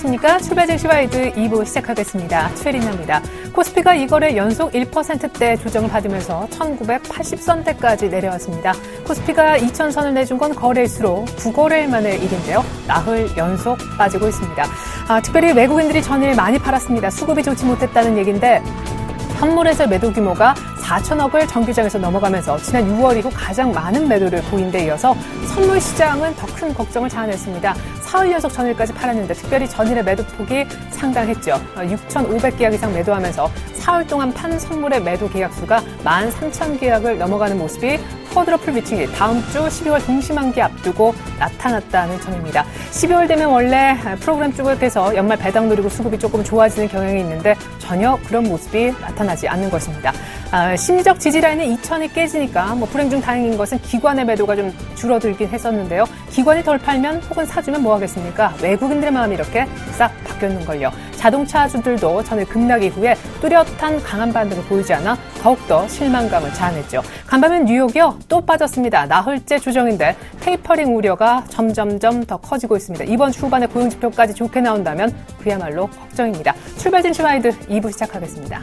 안녕하십니까. 출발 증시 와이드 2부 시작하겠습니다. 최린나입니다. 코스피가 이거래 연속 1%대 조정을 받으면서 1980선대까지 내려왔습니다. 코스피가 2000선을 내준 건 거래일수록 9거래일 만의 일인데요. 나흘 연속 빠지고 있습니다. 특별히 외국인들이 전일 많이 팔았습니다. 수급이 좋지 못했다는 얘기인데 현물에서 매도 규모가 4천억을 정규장에서 넘어가면서 지난 6월 이후 가장 많은 매도를 보인 데 이어서 선물 시장은 더 큰 걱정을 자아냈습니다. 사흘 연속 전일까지 팔았는데 특별히 전일의 매도폭이 상당했죠. 6,500계약 이상 매도하면서 사흘 동안 판 선물의 매도 계약수가 13,000계약을 넘어가는 모습이 쿼드러플 위칭이 다음 주 12월 동시만기 앞두고 나타났다는 점입니다. 12월 되면 원래 프로그램 쪽에서 연말 배당 노리고 수급이 조금 좋아지는 경향이 있는데 전혀 그런 모습이 나타나지 않는 것입니다. 심리적 지지라인은 2,000이 깨지니까 불행 중 다행인 것은 기관의 매도가 좀 줄어들긴 했었는데요. 기관이 덜 팔면 혹은 사주면 뭐 하겠습니까? 외국인들의 마음이 이렇게 싹 바뀌었는걸요. 자동차주들도 전일 급락 이후에 뚜렷한 강한 반등을 보이지 않아 더욱더 실망감을 자아냈죠. 간밤엔 뉴욕이요 또 빠졌습니다. 나흘째 조정인데 테이퍼링 우려가 점점점 더 커지고 있습니다. 이번 주 후반에 고용지표까지 좋게 나온다면 그야말로 걱정입니다. 출발 증시 와이드 2부 시작하겠습니다.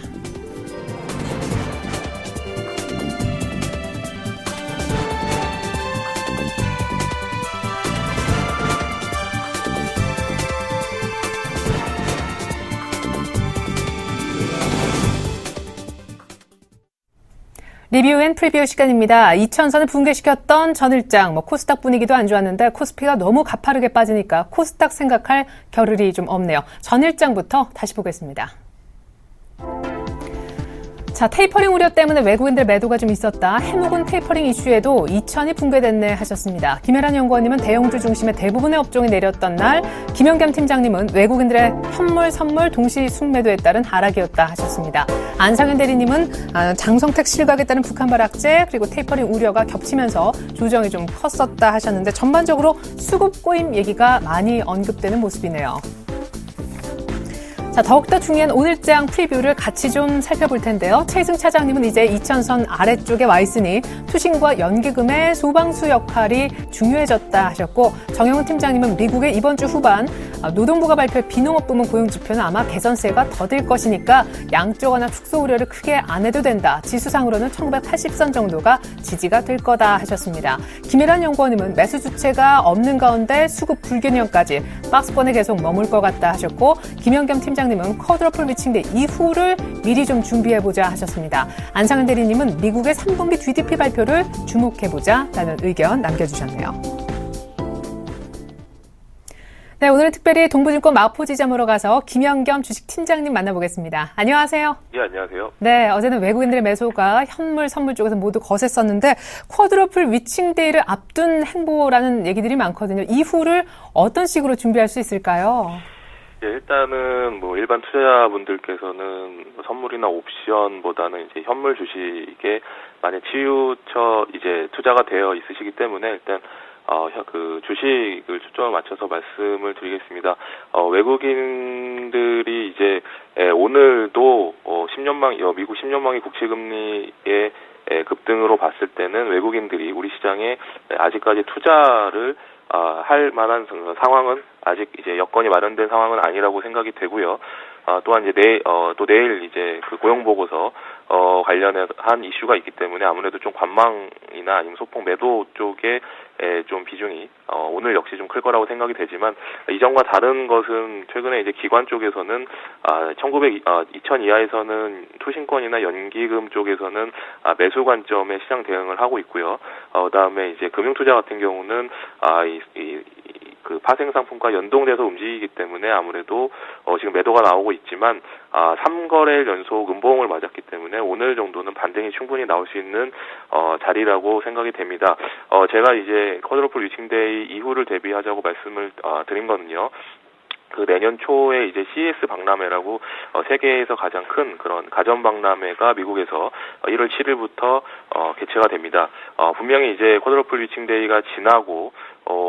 리뷰 앤 프리뷰 시간입니다. 2000선을 붕괴시켰던 전일장, 코스닥 분위기도 안 좋았는데 코스피가 너무 가파르게 빠지니까 코스닥 생각할 겨를이 좀 없네요. 전일장부터 다시 보겠습니다. 자, 테이퍼링 우려 때문에 외국인들 매도가 좀 있었다. 해묵은 테이퍼링 이슈에도 2,000이 붕괴됐네 하셨습니다. 김혜란 연구원님은 대형주 중심의 대부분의 업종이 내렸던 날, 김영겸 팀장님은 외국인들의 현물, 선물 동시 순매도에 따른 하락이었다 하셨습니다. 안상현 대리님은 장성택 실각에 따른 북한발 악재 그리고 테이퍼링 우려가 겹치면서 조정이 좀 컸었다 하셨는데 전반적으로 수급 꼬임 얘기가 많이 언급되는 모습이네요. 자, 더욱더 중요한 오늘장 프리뷰를 같이 좀 살펴볼 텐데요. 최희승 차장님은 이제 2000선 아래쪽에 와 있으니 투신과 연기금의 소방수 역할이 중요해졌다 하셨고, 정영훈 팀장님은 미국의 이번 주 후반 노동부가 발표할 비농업 부문 고용지표는 아마 개선세가 더딜 것이니까 양적완화 축소 우려를 크게 안 해도 된다. 지수상으로는 1980선 정도가 지지가 될 거다 하셨습니다. 김혜란 연구원님은 매수 주체가 없는 가운데 수급 불균형까지 박스권에 계속 머물 것 같다 하셨고, 김영겸 팀장님은 쿼드러플 위칭대 이후를 미리 좀 준비해보자 하셨습니다. 안상현 대리님은 미국의 3분기 GDP 발표를 주목해보자 라는 의견 남겨주셨네요. 네, 오늘은 특별히 동부증권 마포지점으로 가서 김영겸 주식팀장님 만나보겠습니다. 안녕하세요. 예, 안녕하세요. 네, 어제는 외국인들의 매수가 현물, 선물 쪽에서 모두 거셌었는데 쿼드러플 위칭데이를 앞둔 행보라는 얘기들이 많거든요. 이후를 어떤 식으로 준비할 수 있을까요? 예, 일단은 일반 투자자분들께서는 선물이나 옵션보다는 이제 현물 주식에 많이 치우쳐 이제 투자가 되어 있으시기 때문에 일단 그 주식을 초점을 맞춰서 말씀을 드리겠습니다. 외국인들이 이제 오늘도 미국 10년망이 국채금리의 급등으로 봤을 때는 외국인들이 우리 시장에 아직까지 투자를 할 만한 상황은 아직 이제 여건이 마련된 상황은 아니라고 생각이 되고요. 또한 이제 내일 이제 그 고용 보고서 관련한 이슈가 있기 때문에 아무래도 좀 관망이나 아니면 소폭 매도 쪽에 좀 비중이 오늘 역시 좀 클 거라고 생각이 되지만, 이전과 다른 것은 최근에 이제 기관 쪽에서는 2000 이하에서는 투신권이나 연기금 쪽에서는 매수 관점의 시장 대응을 하고 있고요. 그다음에 이제 금융투자 같은 경우는 그 파생상품과 연동돼서 움직이기 때문에 아무래도 지금 매도가 나오고 있지만 3거래일 연속 음봉을 맞았기 때문에 오늘 정도는 반등이 충분히 나올 수 있는 자리라고 생각이 됩니다. 제가 이제 쿼드러플 위칭데이 이후를 대비하자고 말씀을 드린 거는요. 그 내년 초에 이제 CES 박람회라고 세계에서 가장 큰 그런 가전 박람회가 미국에서 1월 7일부터 개최가 됩니다. 분명히 이제 쿼드러플 위칭데이가 지나고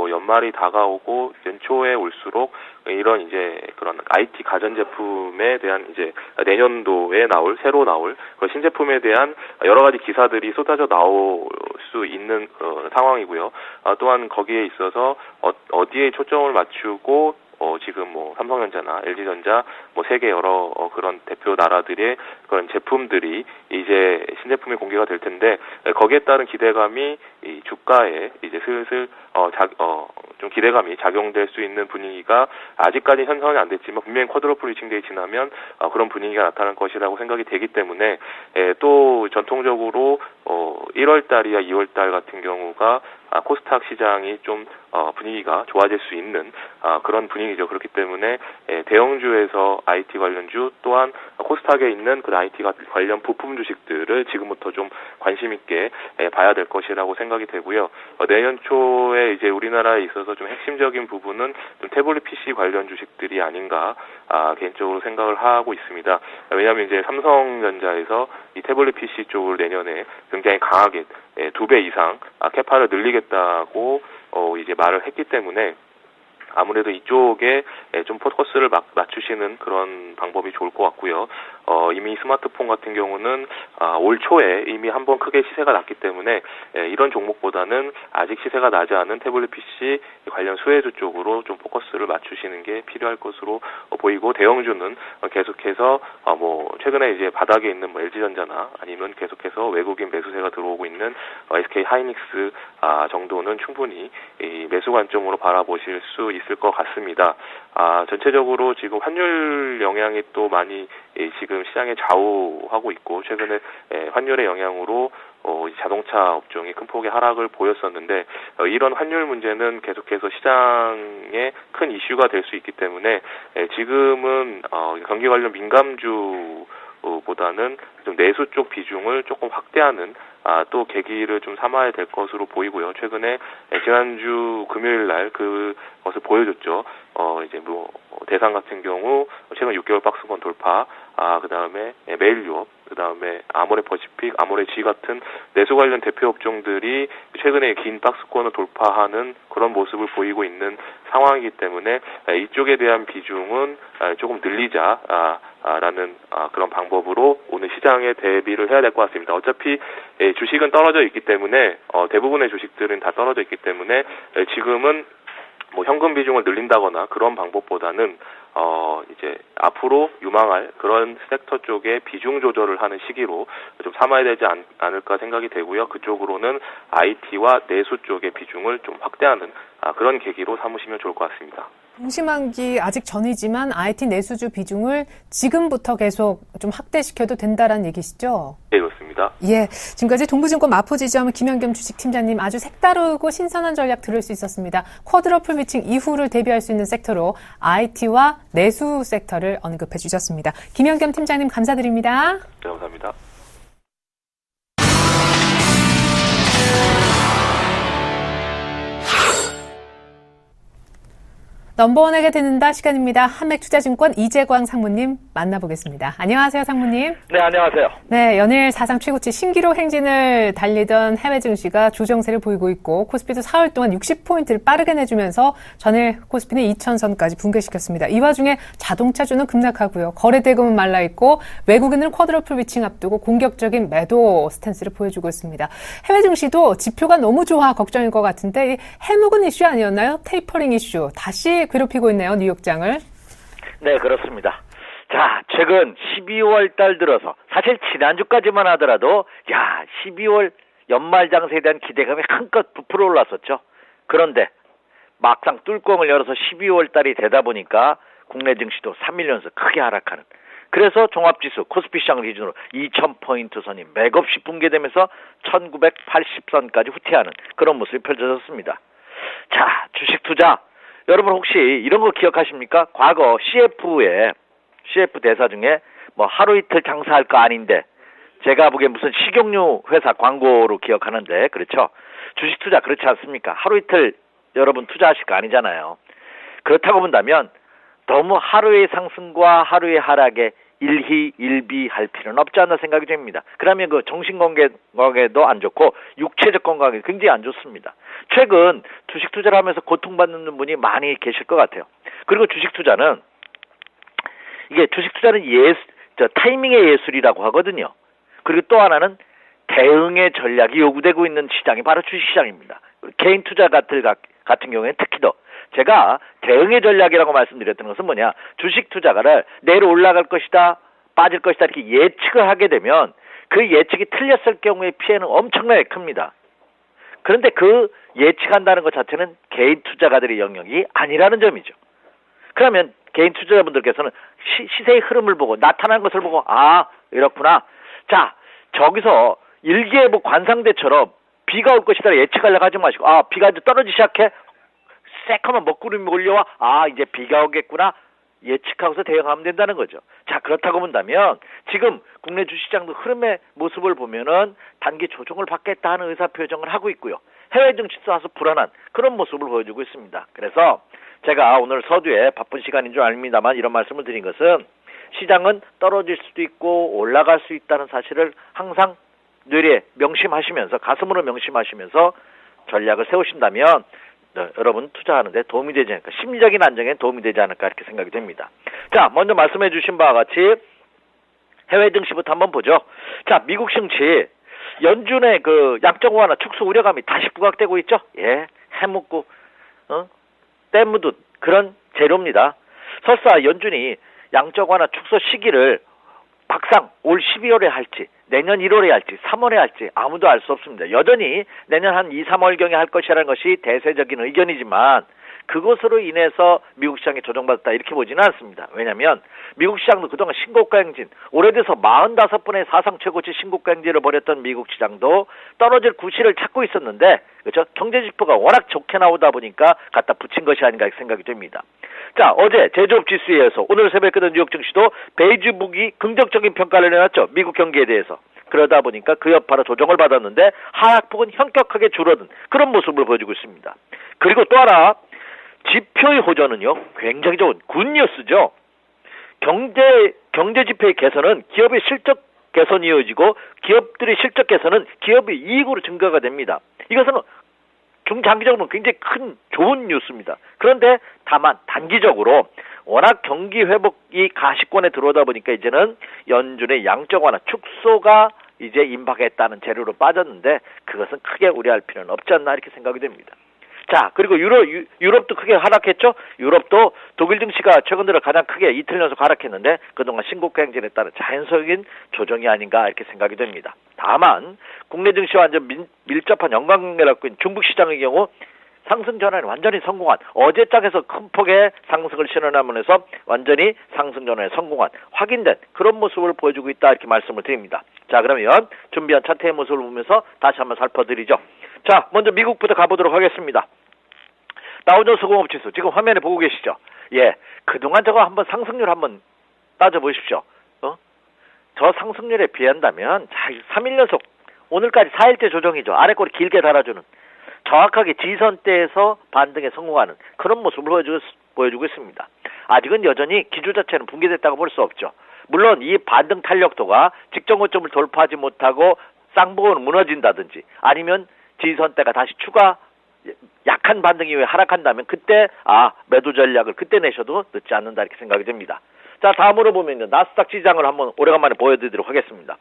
연말이 다가오고 연초에 올수록 이런 이제 그런 IT 가전제품에 대한 이제 내년도에 새로 나올 그 신제품에 대한 여러 가지 기사들이 쏟아져 나올 수 있는 상황이고요. 또한 거기에 있어서 어디에 초점을 맞추고 지금 뭐 삼성전자나 LG전자 뭐 세계 여러 그런 대표 나라들의 그런 제품들이 이제 신제품이 공개가 될 텐데 거기에 따른 기대감이 이 주가에 이제 슬슬 좀 기대감이 작용될 수 있는 분위기가 아직까지 형성이 안 됐지만 분명히 쿼드러플 리칭데이 지나면 그런 분위기가 나타날 것이라고 생각이 되기 때문에 또 전통적으로 1월 달이야 2월 달 같은 경우가 코스닥 시장이 좀 분위기가 좋아질 수 있는 그런 분위기죠. 그렇기 때문에 대형주에서 IT 관련주 또한 코스닥에 있는 그 IT 관련 부품 주식들을 지금부터 좀 관심 있게 봐야 될 것이라고 생각이 되고요. 내년 초에 이제 우리나라에 있어서 좀 핵심적인 부분은 좀 태블릿 PC 관련 주식들이 아닌가 개인적으로 생각을 하고 있습니다. 왜냐하면 이제 삼성전자에서 이 태블릿 PC 쪽을 내년에 굉장히 강하게 2배 이상 캐파를 늘리겠다고 이제 말을 했기 때문에 아무래도 이쪽에 좀 포커스를 맞추시는 그런 방법이 좋을 것 같고요. 이미 스마트폰 같은 경우는 올 초에 이미 한번 크게 시세가 났기 때문에 이런 종목보다는 아직 시세가 나지 않은 태블릿 PC 관련 수혜주 쪽으로 좀 포커스를 맞추시는 게 필요할 것으로 보이고 대형주는 계속해서 뭐 최근에 이제 바닥에 있는 뭐 LG전자나 아니면 계속해서 외국인 매수세가 들어오고 있는 SK 하이닉스 정도는 충분히 이 매수 관점으로 바라보실 수 있을 것 같습니다. 전체적으로 지금 환율 영향이 또 많이 지금 시장에 좌우하고 있고 최근에 환율의 영향으로 자동차 업종이 큰 폭의 하락을 보였었는데 이런 환율 문제는 계속해서 시장에 큰 이슈가 될 수 있기 때문에 지금은 경기 관련 민감주 보다는 좀 내수 쪽 비중을 조금 확대하는 또 계기를 좀 삼아야 될 것으로 보이고요. 최근에 지난주 금요일 날 그것을 보여줬죠. 이제 뭐 대상 같은 경우 최근 6개월 박스권 돌파, 그다음에 메일 유업, 그다음에 아모레 퍼시픽, 아모레 G 같은 내수 관련 대표 업종들이 최근에 긴 박스권을 돌파하는 그런 모습을 보이고 있는 상황이기 때문에 이쪽에 대한 비중은 조금 늘리자라는 그런 방법으로 오늘 시장에 대비를 해야 될 것 같습니다. 어차피 주식은 떨어져 있기 때문에 대부분의 주식들은 다 떨어져 있기 때문에 지금은 뭐 현금 비중을 늘린다거나 그런 방법보다는 이제 앞으로 유망할 그런 섹터 쪽에 비중 조절을 하는 시기로 좀 삼아야 되지 않을까 생각이 되고요. 그쪽으로는 IT와 내수 쪽의 비중을 좀 확대하는 그런 계기로 삼으시면 좋을 것 같습니다. 동시만기 아직 전이지만 IT 내수주 비중을 지금부터 계속 좀 확대시켜도 된다라는 얘기시죠? 네, 그렇습니다. 예, 지금까지 동부증권 마포지점 김현겸 주식팀장님 아주 색다르고 신선한 전략 들을 수 있었습니다. 쿼드러플 미팅 이후를 대비할 수 있는 섹터로 IT와 내수 섹터를 언급해 주셨습니다. 김현겸 팀장님 감사드립니다. 네, 감사합니다. 넘버원에게 듣는다 시간입니다. 한맥투자증권 이재광 상무님 만나보겠습니다. 안녕하세요, 상무님. 네, 안녕하세요. 네, 연일 사상 최고치 신기록 행진을 달리던 해외 증시가 조정세를 보이고 있고 코스피도 사흘 동안 60포인트를 빠르게 내주면서 전일 코스피는 2000선까지 붕괴시켰습니다. 이 와중에 자동차주는 급락하고요. 거래대금은 말라있고 외국인은 쿼드러플 위칭 앞두고 공격적인 매도 스탠스를 보여주고 있습니다. 해외 증시도 지표가 너무 좋아 걱정일 것 같은데 해묵은 이슈 아니었나요? 테이퍼링 이슈 다시 괴롭히고 있네요, 뉴욕장을. 네, 그렇습니다. 자, 최근 12월 달 들어서 사실 지난주까지만 하더라도 12월 연말 장세에 대한 기대감이 한껏 부풀어 올랐었죠. 그런데 막상 뚫껑을 열어서 12월 달이 되다 보니까 국내 증시도 3일 연속 크게 하락하는, 그래서 종합지수 코스피 시장을 기준으로 2000포인트 선이 맥없이 붕괴되면서 1980선까지 후퇴하는 그런 모습이 펼쳐졌습니다. 자, 주식 투자 여러분 혹시 이런 거 기억하십니까? 과거 CF 대사 중에 뭐 하루 이틀 장사할 거 아닌데, 제가 보기엔 무슨 식용유 회사 광고로 기억하는데, 그렇죠? 주식 투자 그렇지 않습니까? 하루 이틀 여러분 투자하실 거 아니잖아요. 그렇다고 본다면 너무 하루의 상승과 하루의 하락에 일희일비할 필요는 없지 않나 생각이 됩니다. 그러면 그 정신 건강에도 안 좋고 육체적 건강에 굉장히 안 좋습니다. 최근 주식 투자를 하면서 고통받는 분이 많이 계실 것 같아요. 그리고 주식 투자는 타이밍의 예술이라고 하거든요. 그리고 또 하나는 대응의 전략이 요구되고 있는 시장이 바로 주식시장입니다. 개인 투자 같은 경우에는 특히 더 제가 대응의 전략이라고 말씀드렸던 것은 뭐냐, 주식 투자가를 내일 올라갈 것이다, 빠질 것이다 이렇게 예측을 하게 되면 그 예측이 틀렸을 경우에 피해는 엄청나게 큽니다. 그런데 그 예측한다는 것 자체는 개인 투자가들의 영역이 아니라는 점이죠. 그러면 개인 투자자분들께서는 시세의 흐름을 보고 나타난 것을 보고 아 이렇구나. 자 저기서 일기예보 관상대처럼 비가 올 것이다 예측하려고 하지 마시고 아 비가 이제 떨어지기 시작해 새까만 먹구름이 몰려와 아 이제 비가 오겠구나 예측하고서 대응하면 된다는 거죠. 자 그렇다고 본다면 지금 국내 주식시장도 흐름의 모습을 보면은 단기 조정을 받겠다 하는 의사표정을 하고 있고요. 해외 증시도 와서 불안한 그런 모습을 보여주고 있습니다. 그래서 제가 오늘 서두에 바쁜 시간인 줄 압니다만 이런 말씀을 드린 것은 시장은 떨어질 수도 있고 올라갈 수 있다는 사실을 항상 뇌리에 명심하시면서 가슴으로 명심하시면서 전략을 세우신다면 여러분 투자하는 데 도움이 되지 않을까, 심리적인 안정에 도움이 되지 않을까 이렇게 생각이 됩니다. 자 먼저 말씀해 주신 바와 같이 해외 증시부터 한번 보죠. 자 미국 증시 연준의 그 양적 완화 축소 우려감이 다시 부각되고 있죠. 예, 해묵고 때 묻은 그런 재료입니다. 설사 연준이 양적 완화 축소 시기를 막상 올 12월에 할지 내년 1월에 할지 3월에 할지 아무도 알 수 없습니다. 여전히 내년 한 2, 3월경에 할 것이라는 것이 대세적인 의견이지만 그것으로 인해서 미국 시장이 조정받았다 이렇게 보지는 않습니다. 왜냐하면 미국 시장도 그동안 신고가 행진 오래돼서 45번의 사상 최고치 신고가 행진을 벌였던 미국 시장도 떨어질 구실을 찾고 있었는데 그렇죠? 경제지표가 워낙 좋게 나오다 보니까 갖다 붙인 것이 아닌가 생각이 됩니다. 자 어제 제조업 지수에 의해서 오늘 새벽에 끄는 뉴욕 증시도 베이지북이 긍정적인 평가를 내놨죠. 미국 경기에 대해서. 그러다 보니까 그 여파로 조정을 받았는데 하락폭은 현격하게 줄어든 그런 모습을 보여주고 있습니다. 그리고 또 하나 지표의 호전은요 굉장히 좋은 굿뉴스죠. 경제 지표의 개선은 기업의 실적 개선이 이어지고 기업들의 실적 개선은 기업의 이익으로 증가가 됩니다. 이것은 중장기적으로는 굉장히 큰 좋은 뉴스입니다. 그런데 다만 단기적으로 워낙 경기 회복이 가시권에 들어오다 보니까 이제는 연준의 양적 완화 축소가 이제 임박했다는 재료로 빠졌는데 그것은 크게 우려할 필요는 없지 않나 이렇게 생각이 됩니다. 자 그리고 유럽도 크게 하락했죠. 유럽도 독일 증시가 최근 들어 가장 크게 이틀 연속 하락했는데 그동안 신고가 행진에 따른 자연적인 조정이 아닌가 이렇게 생각이 됩니다. 다만 국내 증시와 완전 밀접한 연관관계를 갖고 있는 중국 시장의 경우 상승 전환이 완전히 성공한 어제장에서 큰 폭의 상승을 실현하면서 완전히 상승 전환에 성공한 확인된 그런 모습을 보여주고 있다 이렇게 말씀을 드립니다. 자 그러면 준비한 차트의 모습을 보면서 다시 한번 살펴드리죠. 자 먼저 미국부터 가보도록 하겠습니다. 다우존스 공업지수 지금 화면에 보고 계시죠? 예, 그동안 저거 한번 상승률 한번 따져보십시오. 저 상승률에 비한다면 자 3일 연속 오늘까지 4일째 조정이죠. 아래 꼬리 길게 달아주는 정확하게 지선대에서 반등에 성공하는 그런 모습을 보여주고 있습니다. 아직은 여전히 기조 자체는 붕괴됐다고 볼 수 없죠. 물론 이 반등 탄력도가 직전 고점을 돌파하지 못하고 쌍봉으로 무너진다든지 아니면 지선대가 다시 추가 약한 반등 이후에 하락한다면 그때 매도 전략을 그때 내셔도 늦지 않는다 이렇게 생각이 됩니다. 자 다음으로 보면요 나스닥 시장을 한번 오래간만에 보여드리도록 하겠습니다.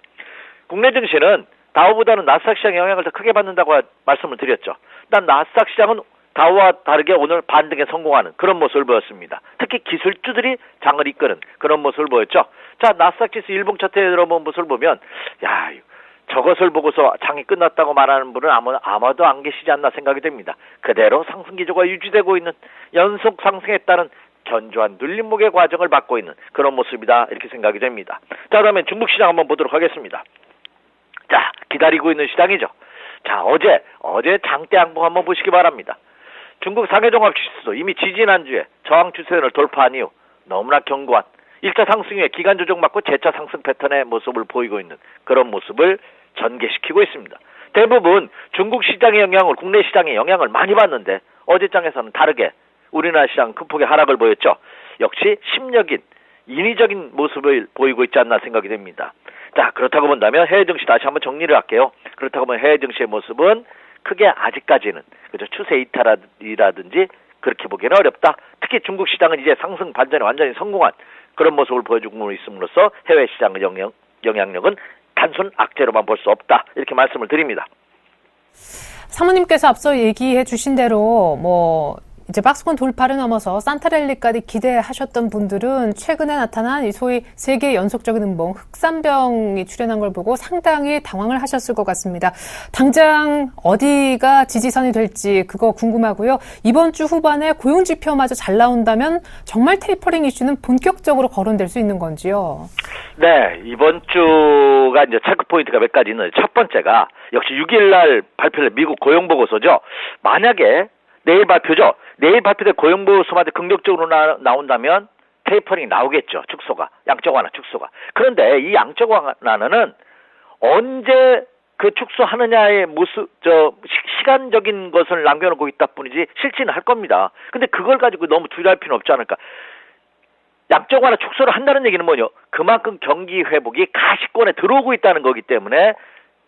국내 증시는 다우보다는 나스닥 시장의 영향을 더 크게 받는다고 말씀을 드렸죠. 일단 나스닥 시장은 다우와 다르게 오늘 반등에 성공하는 그런 모습을 보였습니다. 특히 기술주들이 장을 이끄는 그런 모습을 보였죠. 자 나스닥 지수 일봉 차트에 들어본 모습을 보면 야 저것을 보고서 장이 끝났다고 말하는 분은 아마도 안 계시지 않나 생각이 됩니다. 그대로 상승 기조가 유지되고 있는 연속 상승에 따른 견조한 눌림목의 과정을 받고 있는 그런 모습이다 이렇게 생각이 됩니다. 자 그러면 중국 시장 한번 보도록 하겠습니다. 자 기다리고 있는 시장이죠. 자 어제 장대 양봉 한번 보시기 바랍니다. 중국 상해종합지수도 이미 지지난주에 저항 추세선을 돌파한 이후 너무나 견고한 1차 상승 후에 기간 조정 받고 재차 상승 패턴의 모습을 보이고 있는 그런 모습을 전개시키고 있습니다. 대부분 중국 시장의 영향을 국내 시장의 영향을 많이 받는데 어제장에서는 다르게 우리나라 시장 큰 폭의 하락을 보였죠. 역시 심력인 인위적인 모습을 보이고 있지 않나 생각이 됩니다. 자 그렇다고 본다면 해외 증시 다시 한번 정리를 할게요. 그렇다고 보면 해외 증시의 모습은 크게 아직까지는 그죠 추세 이탈이라든지 그렇게 보기는 어렵다. 특히 중국 시장은 이제 상승 반전에 완전히 성공한 그런 모습을 보여주고 있음으로써 해외 시장의 영향력은 단순 악재로만 볼 수 없다 이렇게 말씀을 드립니다. 사모님께서 앞서 얘기해 주신 대로 이제 박스권 돌파를 넘어서 산타랠리까지 기대하셨던 분들은 최근에 나타난 이 소위 세계 연속적인 음봉 흑산병이 출현한 걸 보고 상당히 당황을 하셨을 것 같습니다. 당장 어디가 지지선이 될지 그거 궁금하고요. 이번 주 후반에 고용 지표마저 잘 나온다면 정말 테이퍼링 이슈는 본격적으로 거론될 수 있는 건지요? 네, 이번 주가 이제 체크 포인트가 몇 가지 있는데 첫 번째가 역시 6일 날 발표된 미국 고용 보고서죠. 만약에 내일 발표죠. 내일 발표된 고용 보고서마저 긍정적으로 나온다면 테이퍼링이 나오겠죠. 축소가. 양적 완화 축소가. 그런데 이 양적 완화는 언제 그 축소하느냐의 시간적인 것을 남겨놓고 있다 뿐이지 실질은 할 겁니다. 근데 그걸 가지고 너무 두려워할 필요는 없지 않을까. 양적 완화 축소를 한다는 얘기는 뭐냐? 그만큼 경기 회복이 가시권에 들어오고 있다는 거기 때문에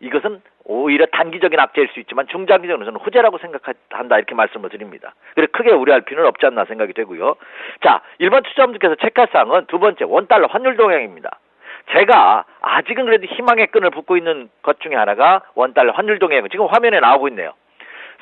이것은 오히려 단기적인 악재일 수 있지만 중장기적으로는 저는 호재라고 생각한다 이렇게 말씀을 드립니다. 그래서 크게 우려할 필요는 없지 않나 생각이 되고요. 자, 일반 투자자분들께서 체크할 사항은 두 번째 원달러 환율 동향입니다. 제가 아직은 그래도 희망의 끈을 붙고 있는 것 중에 하나가 원달러 환율 동향. 지금 화면에 나오고 있네요.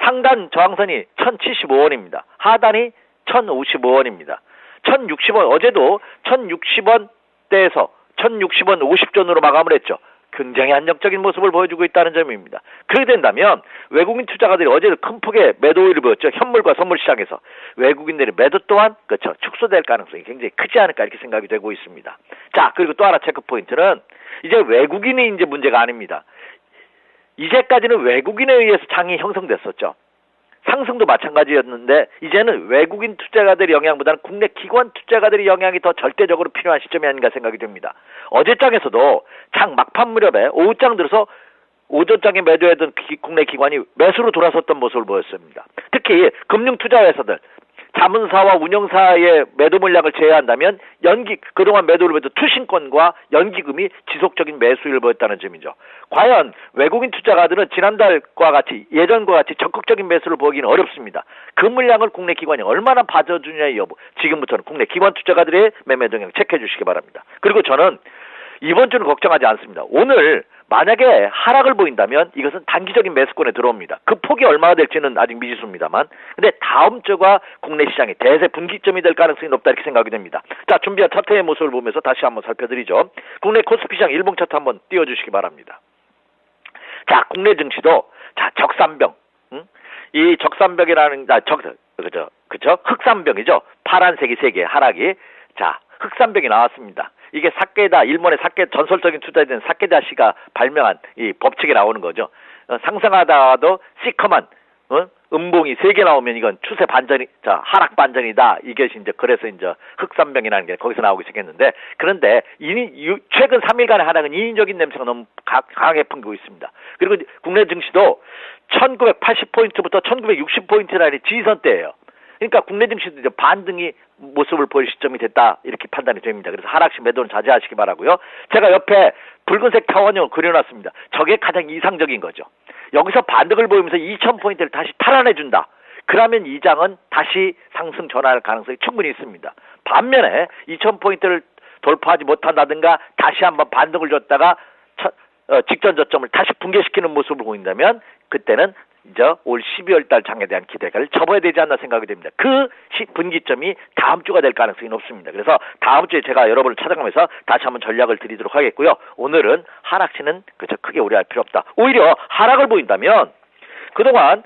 상단 저항선이 1,075원입니다. 하단이 1,055원입니다. 1,060원 어제도 1,060원대에서 1,060원 50전으로 마감을 했죠. 굉장히 안정적인 모습을 보여주고 있다는 점입니다. 그렇게 된다면 외국인 투자가들이 어제도 큰 폭의 매도율을 보였죠. 현물과 선물 시장에서 외국인들의 매도 또한 그렇죠. 축소될 가능성이 굉장히 크지 않을까 이렇게 생각이 되고 있습니다. 자, 그리고 또 하나 체크 포인트는 이제 외국인이 이제 문제가 아닙니다. 이제까지는 외국인에 의해서 장이 형성됐었죠. 상승도 마찬가지였는데 이제는 외국인 투자가들의 영향보다는 국내 기관 투자가들의 영향이 더 절대적으로 필요한 시점이 아닌가 생각이 듭니다. 어제장에서도 장 막판 무렵에 오후장 들어서 오전장에 매도했던 국내 기관이 매수로 돌아섰던 모습을 보였습니다. 특히 금융투자회사들 자문사와 운영사의 매도 물량을 제외한다면 그동안 매도를 보였던 투신권과 연기금이 지속적인 매수율을 보였다는 점이죠. 과연 외국인 투자가들은 지난달과 같이 예전과 같이 적극적인 매수를 보기는 어렵습니다. 그 물량을 국내 기관이 얼마나 받아주느냐의 여부, 지금부터는 국내 기관 투자가들의 매매 동향 체크해 주시기 바랍니다. 그리고 저는 이번 주는 걱정하지 않습니다. 오늘 만약에 하락을 보인다면 이것은 단기적인 매수권에 들어옵니다. 그 폭이 얼마나 될지는 아직 미지수입니다만, 근데 다음 주가 국내 시장이 대세 분기점이 될 가능성이 높다 이렇게 생각이 됩니다. 자, 준비한 차트의 모습을 보면서 다시 한번 살펴드리죠. 국내 코스피 시장 일봉 차트 한번 띄워주시기 바랍니다. 자, 국내 증시도 자 적산병, 이 적산병이라는 그죠? 흑산병이죠. 파란색이 세 개 하락이 자 흑산병이 나왔습니다. 이게 사케다, 일본의 전설적인 투자자인 사케다 씨가 발명한 이 법칙이 나오는 거죠. 상승하다가도 시커먼, 음봉이 3개 나오면 이건 추세 반전이, 하락 반전이다. 이것이 이제 그래서 이제 흑산병이라는 게 거기서 나오기 시작했는데, 그런데 최근 3일간의 하락은 인위적인 냄새가 너무 강하게 풍기고 있습니다. 그리고 국내 증시도 1980포인트부터 1960포인트라는 지지선대예요. 그러니까 국내 증시도 이제 반등이 모습을 보일 시점이 됐다 이렇게 판단이 됩니다. 그래서 하락시 매도는 자제하시기 바라고요. 제가 옆에 붉은색 타원형을 그려놨습니다. 저게 가장 이상적인 거죠. 여기서 반등을 보이면서 2000포인트를 다시 탈환해준다. 그러면 이 장은 다시 상승 전환할 가능성이 충분히 있습니다. 반면에 2000포인트를 돌파하지 못한다든가 다시 한번 반등을 줬다가 직전 저점을 다시 붕괴시키는 모습을 보인다면 그때는 이제 올 12월 달 장에 대한 기대감을 접어야 되지 않나 생각이 됩니다. 그 분기점이 다음 주가 될 가능성이 높습니다. 그래서 다음 주에 제가 여러분을 찾아가면서 다시 한번 전략을 드리도록 하겠고요. 오늘은 하락시는 그저 크게 우려할 필요 없다. 오히려 하락을 보인다면 그동안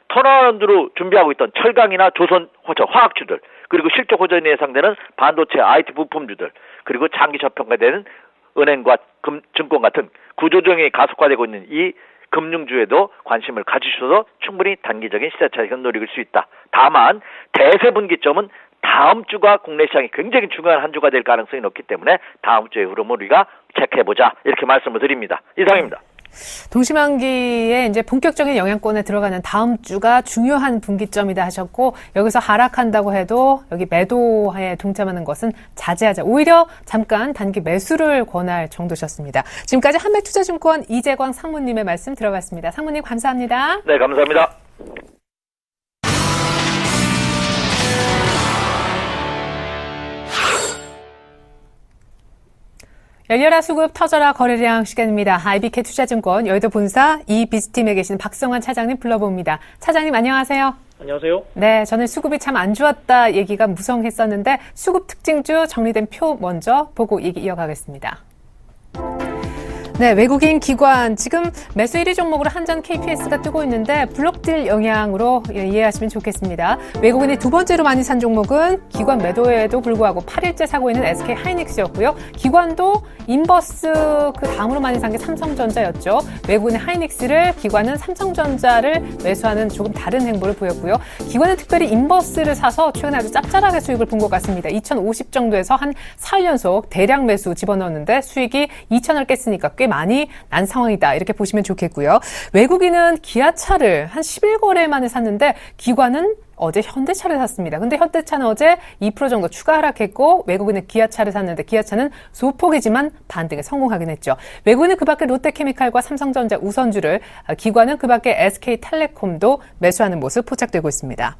턴어라운드로 준비하고 있던 철강이나 조선 화학주들, 그리고 실적 호전이 예상되는 반도체 IT 부품주들, 그리고 장기 저평가되는 은행과 증권 같은 구조조정이 가속화되고 있는 이 금융주에도 관심을 가지셔서 충분히 단기적인 시세 차익을 노릴 수 있다. 다만 대세 분기점은 다음 주가 국내 시장이 굉장히 중요한 한 주가 될 가능성이 높기 때문에 다음 주의 흐름을 우리가 체크해보자 이렇게 말씀을 드립니다. 이상입니다. 동시만기에 이제 본격적인 영향권에 들어가는 다음 주가 중요한 분기점이다 하셨고, 여기서 하락한다고 해도 여기 매도에 동참하는 것은 자제하자. 오히려 잠깐 단기 매수를 권할 정도셨습니다. 지금까지 한매투자증권 이재광 상무님의 말씀 들어봤습니다. 상무님 감사합니다. 네, 감사합니다. 열려라 수급 터져라 거래량 시간입니다. IBK 투자증권 여의도 본사 이비즈팀에 계신 박성환 차장님 불러봅니다. 차장님 안녕하세요. 안녕하세요. 네, 저는 수급이 참 안 좋았다 얘기가 무성했었는데 수급 특징주 정리된 표 먼저 보고 얘기 이어가겠습니다. 네, 외국인 기관 지금 매수 1위 종목으로 한전 KPS가 뜨고 있는데 블록딜 영향으로 이해하시면 좋겠습니다. 외국인이 두 번째로 많이 산 종목은 기관 매도에도 불구하고 8일째 사고 있는 SK 하이닉스였고요. 기관도 인버스 그 다음으로 많이 산 게 삼성전자였죠. 외국인의 하이닉스를 기관은 삼성전자를 매수하는 조금 다른 행보를 보였고요. 기관은 특별히 인버스를 사서 최근에 아주 짭짤하게 수익을 본 것 같습니다. 2050 정도에서 한 4일 연속 대량 매수 집어넣었는데 수익이 2,000을 깼으니까 꽤 많이 난 상황이다. 이렇게 보시면 좋겠고요. 외국인은 기아차를 한 10일 만에 샀는데 기관은 어제 현대차를 샀습니다. 근데 현대차는 어제 2% 정도 추가 하락했고 외국인은 기아차를 샀는데 기아차는 소폭이지만 반등에 성공하긴 했죠. 외국인은 그밖에 롯데케미칼과 삼성전자 우선주를, 기관은 그밖에 SK텔레콤도 매수하는 모습 포착되고 있습니다.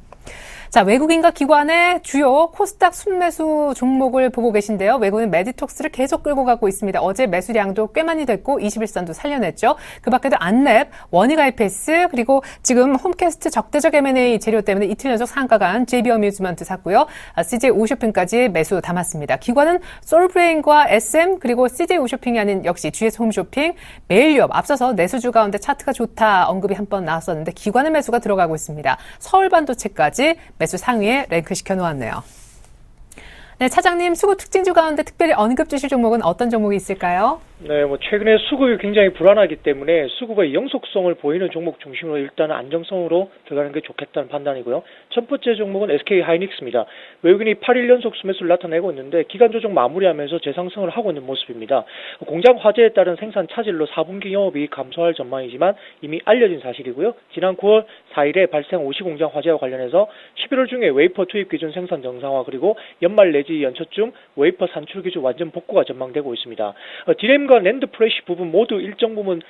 자, 외국인과 기관의 주요 코스닥 순매수 종목을 보고 계신데요. 외국인 메디톡스를 계속 끌고 가고 있습니다. 어제 매수량도 꽤 많이 됐고 21선도 살려냈죠. 그 밖에도 안랩, 원익 IPS, 그리고 지금 홈캐스트 적대적 M&A 재료 때문에 이틀 연속 상가가 한 JB 어뮤즈먼트 샀고요. CJ 오쇼핑까지 매수 담았습니다. 기관은 솔브레인과 SM, 그리고 CJ 오쇼핑이 아닌 역시 GS 홈쇼핑, 메일유업 앞서서 내수주 가운데 차트가 좋다 언급이 한 번 나왔었는데 기관의 매수가 들어가고 있습니다. 서울반도체까지 매수 상위에 랭크시켜 놓았네요. 네, 차장님, 수급 특징주 가운데 특별히 언급 주실 종목은 어떤 종목이 있을까요? 네, 최근에 수급이 굉장히 불안하기 때문에 수급의 영속성을 보이는 종목 중심으로 일단 안정성으로 들어가는 게 좋겠다는 판단이고요. 첫 번째 종목은 SK 하이닉스입니다. 외국인이 8일 연속 수매수를 나타내고 있는데 기간 조정 마무리하면서 재상승을 하고 있는 모습입니다. 공장 화재에 따른 생산 차질로 4분기 영업이익 감소할 전망이지만 이미 알려진 사실이고요. 지난 9월 4일에 발생 오시 공장 화재와 관련해서 11월 중에 웨이퍼 투입 기준 생산 정상화 그리고 연말 내지 연초쯤 웨이퍼 산출 기준 완전 복구가 전망되고 있습니다. 디램과 랜드 프레시 부분 모두 일정 부분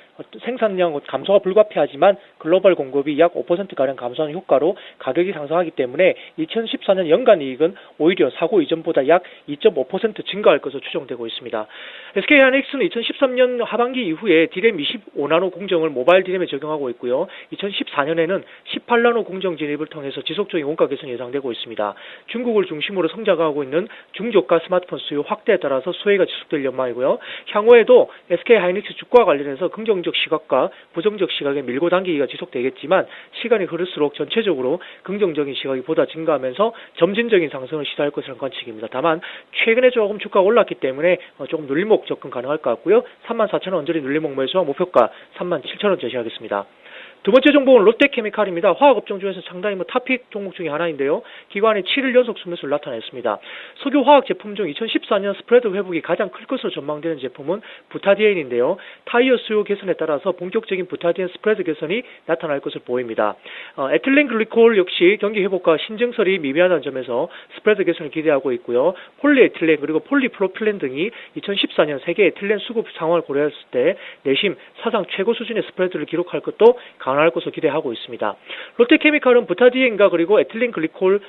생산량 감소가 불가피하지만 글로벌 공급이 약 5%가량 감소하는 효과로 가격이 상승하기 때문에 2014년 연간 이익은 오히려 사고 이전보다 약 2.5% 증가할 것으로 추정되고 있습니다. SK 하이닉스는 2013년 하반기 이후에 디램 25나노 공정을 모바일 디램에 적용하고 있고요. 2014년에는 18나노 공정 진입을 통해서 지속적인 원가 개선이 예상되고 있습니다. 중국을 중심으로 성장하고 있는 중저가 스마트폰 수요 확대에 따라서 수혜가 지속될 전망이고요. 향후에도 SK 하이닉스 주가와 관련해서 긍정적 시각과 부정적 시각에 밀고 당기기가 지속되겠지만 시간이 흐를수록 전체적으로 긍정적인 시각이 보다 증가하면서 점진적인 상승을 시도할 것이라는 관측입니다. 다만 최근에 조금 주가가 올랐기 때문에 조금 눌림목 접근 가능할 것 같고요. 34,000원 언저리 눌림목 매수와 목표가 37,000원 제시하겠습니다. 두 번째 종목은 롯데케미칼입니다. 화학업종 중에서 상당히 탑픽 종목 중에 하나인데요. 기관이 7일 연속 순매수를 나타냈습니다. 석유 화학 제품 중 2014년 스프레드 회복이 가장 클 것으로 전망되는 제품은 부타디엔인데요. 타이어 수요 개선에 따라서 본격적인 부타디엔 스프레드 개선이 나타날 것으로 보입니다. 에틸렌 글리콜 역시 경기 회복과 신증설이 미비하다는 점에서 스프레드 개선을 기대하고 있고요. 폴리에틸렌 그리고 폴리프로필렌 등이 2014년 세계 에틸렌 수급 상황을 고려했을 때 내심 사상 최고 수준의 스프레드를 기록할 것도 가능할 것으로 기대하고 있습니다. 롯데케미칼은 부타디엔과 그리고 에틸렌 글리콜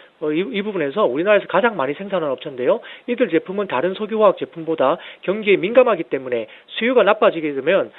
이 부분에서 우리나라에서 가장 많이 생산하는 업체인데요. 이들 제품은 다른 석유화학 제품보다 경기에 민감하기 때문에 수요가 나빠지게 되면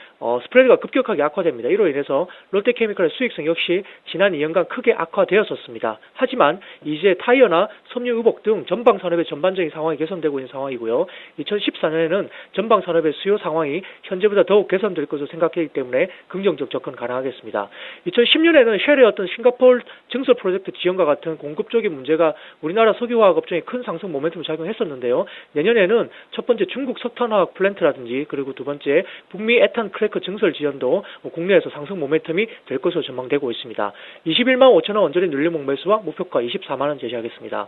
스프레드가 급격하게 악화됩니다. 이로 인해서 롯데케미칼의 수익성 역시 지난 2년간 크게 악화되었었습니다. 하지만 이제 타이어나 섬유 의복 등 전방산업의 전반적인 상황이 개선되고 있는 상황이고요. 2014년에는 전방산업의 수요 상황이 현재보다 더욱 개선될 것으로 생각하기 때문에 긍정적 접근 가능하겠습니다. 2010년에는 쉘의 어떤 싱가포르 증설 프로젝트 지연과 같은 공급적인 문제가 우리나라 석유화학 업종에 큰 상승 모멘텀을 작용했었는데요. 내년에는 첫 번째 중국 석탄화학 플랜트라든지 그리고 두 번째 북미 에탄 크래커 증설 지연도 국내에서 상승 모멘텀이 될 것으로 전망되고 있습니다. 21만 5천원 언저리 눌림목 매수와 목표가 24만원 제시하겠습니다.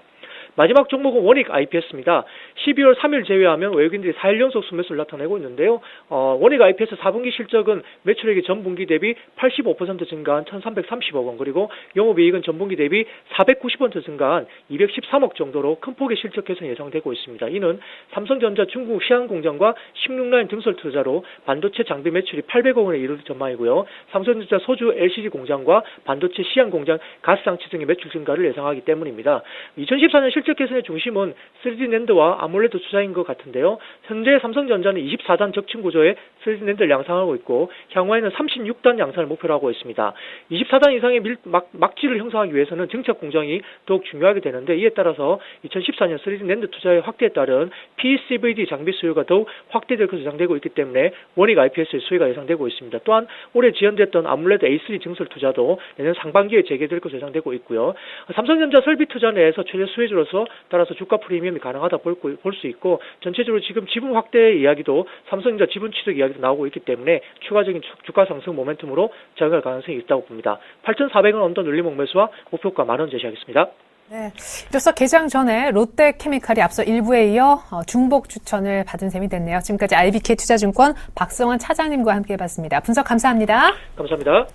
마지막 종목은 원익 IPS입니다. 12월 3일 제외하면 외국인들이 4일 연속 순매수를 나타내고 있는데요. 원익 IPS 4분기 실적은 매출액이 전분기 대비 85% 증가한 1,330억 원, 그리고 영업이익은 전분기 대비 490% 증가한 213억 정도로 큰 폭의 실적 개선이 예상되고 있습니다. 이는 삼성전자 중국 시안 공장과 16라인 증설 투자로 반도체 장비 매출이 800억 원에 이를 전망이고요. 삼성전자 소주 LCD 공장과 반도체 시안 공장 가스장치 등의 매출 증가를 예상하기 때문입니다. 2014년 실적 개선의 중심은 3D 낸드와 아몰레드 투자인 것 같은데요. 현재 삼성전자는 24단 적층 구조의 3D 낸드를 양산하고 있고 향후에는 36단 양산을 목표로 하고 있습니다. 있습니다. 24단 이상의 막지를 형성하기 위해서는 정착 공정이 더욱 중요하게 되는데, 이에 따라서 2014년 3D 낸드 투자의 확대에 따른 PCVD 장비 수요가 더욱 확대될 것으로 예상되고 있기 때문에 원익 IPS의 수요가 예상되고 있습니다. 또한 올해 지연됐던 아몰레드 A3 증설 투자도 내년 상반기에 재개될 것으로 예상되고 있고요. 삼성전자 설비 투자 내에서 최대 수혜주로서 따라서 주가 프리미엄이 가능하다 볼 수 있고, 전체적으로 지금 지분 확대 이야기도 삼성전자 지분 취득 이야기도 나오고 있기 때문에 추가적인 주가 상승 모멘텀으로 작용할 가능성이 있다고 봅니다. 8,400원 언더 눌림 목매수와 목표가 10,000원 제시하겠습니다. 네, 이로써 개장 전에 롯데케미칼이 앞서 일부에 이어 중복 추천을 받은 셈이 됐네요. 지금까지 RBK 투자증권 박성원 차장님과 함께 해봤습니다. 분석 감사합니다. 감사합니다.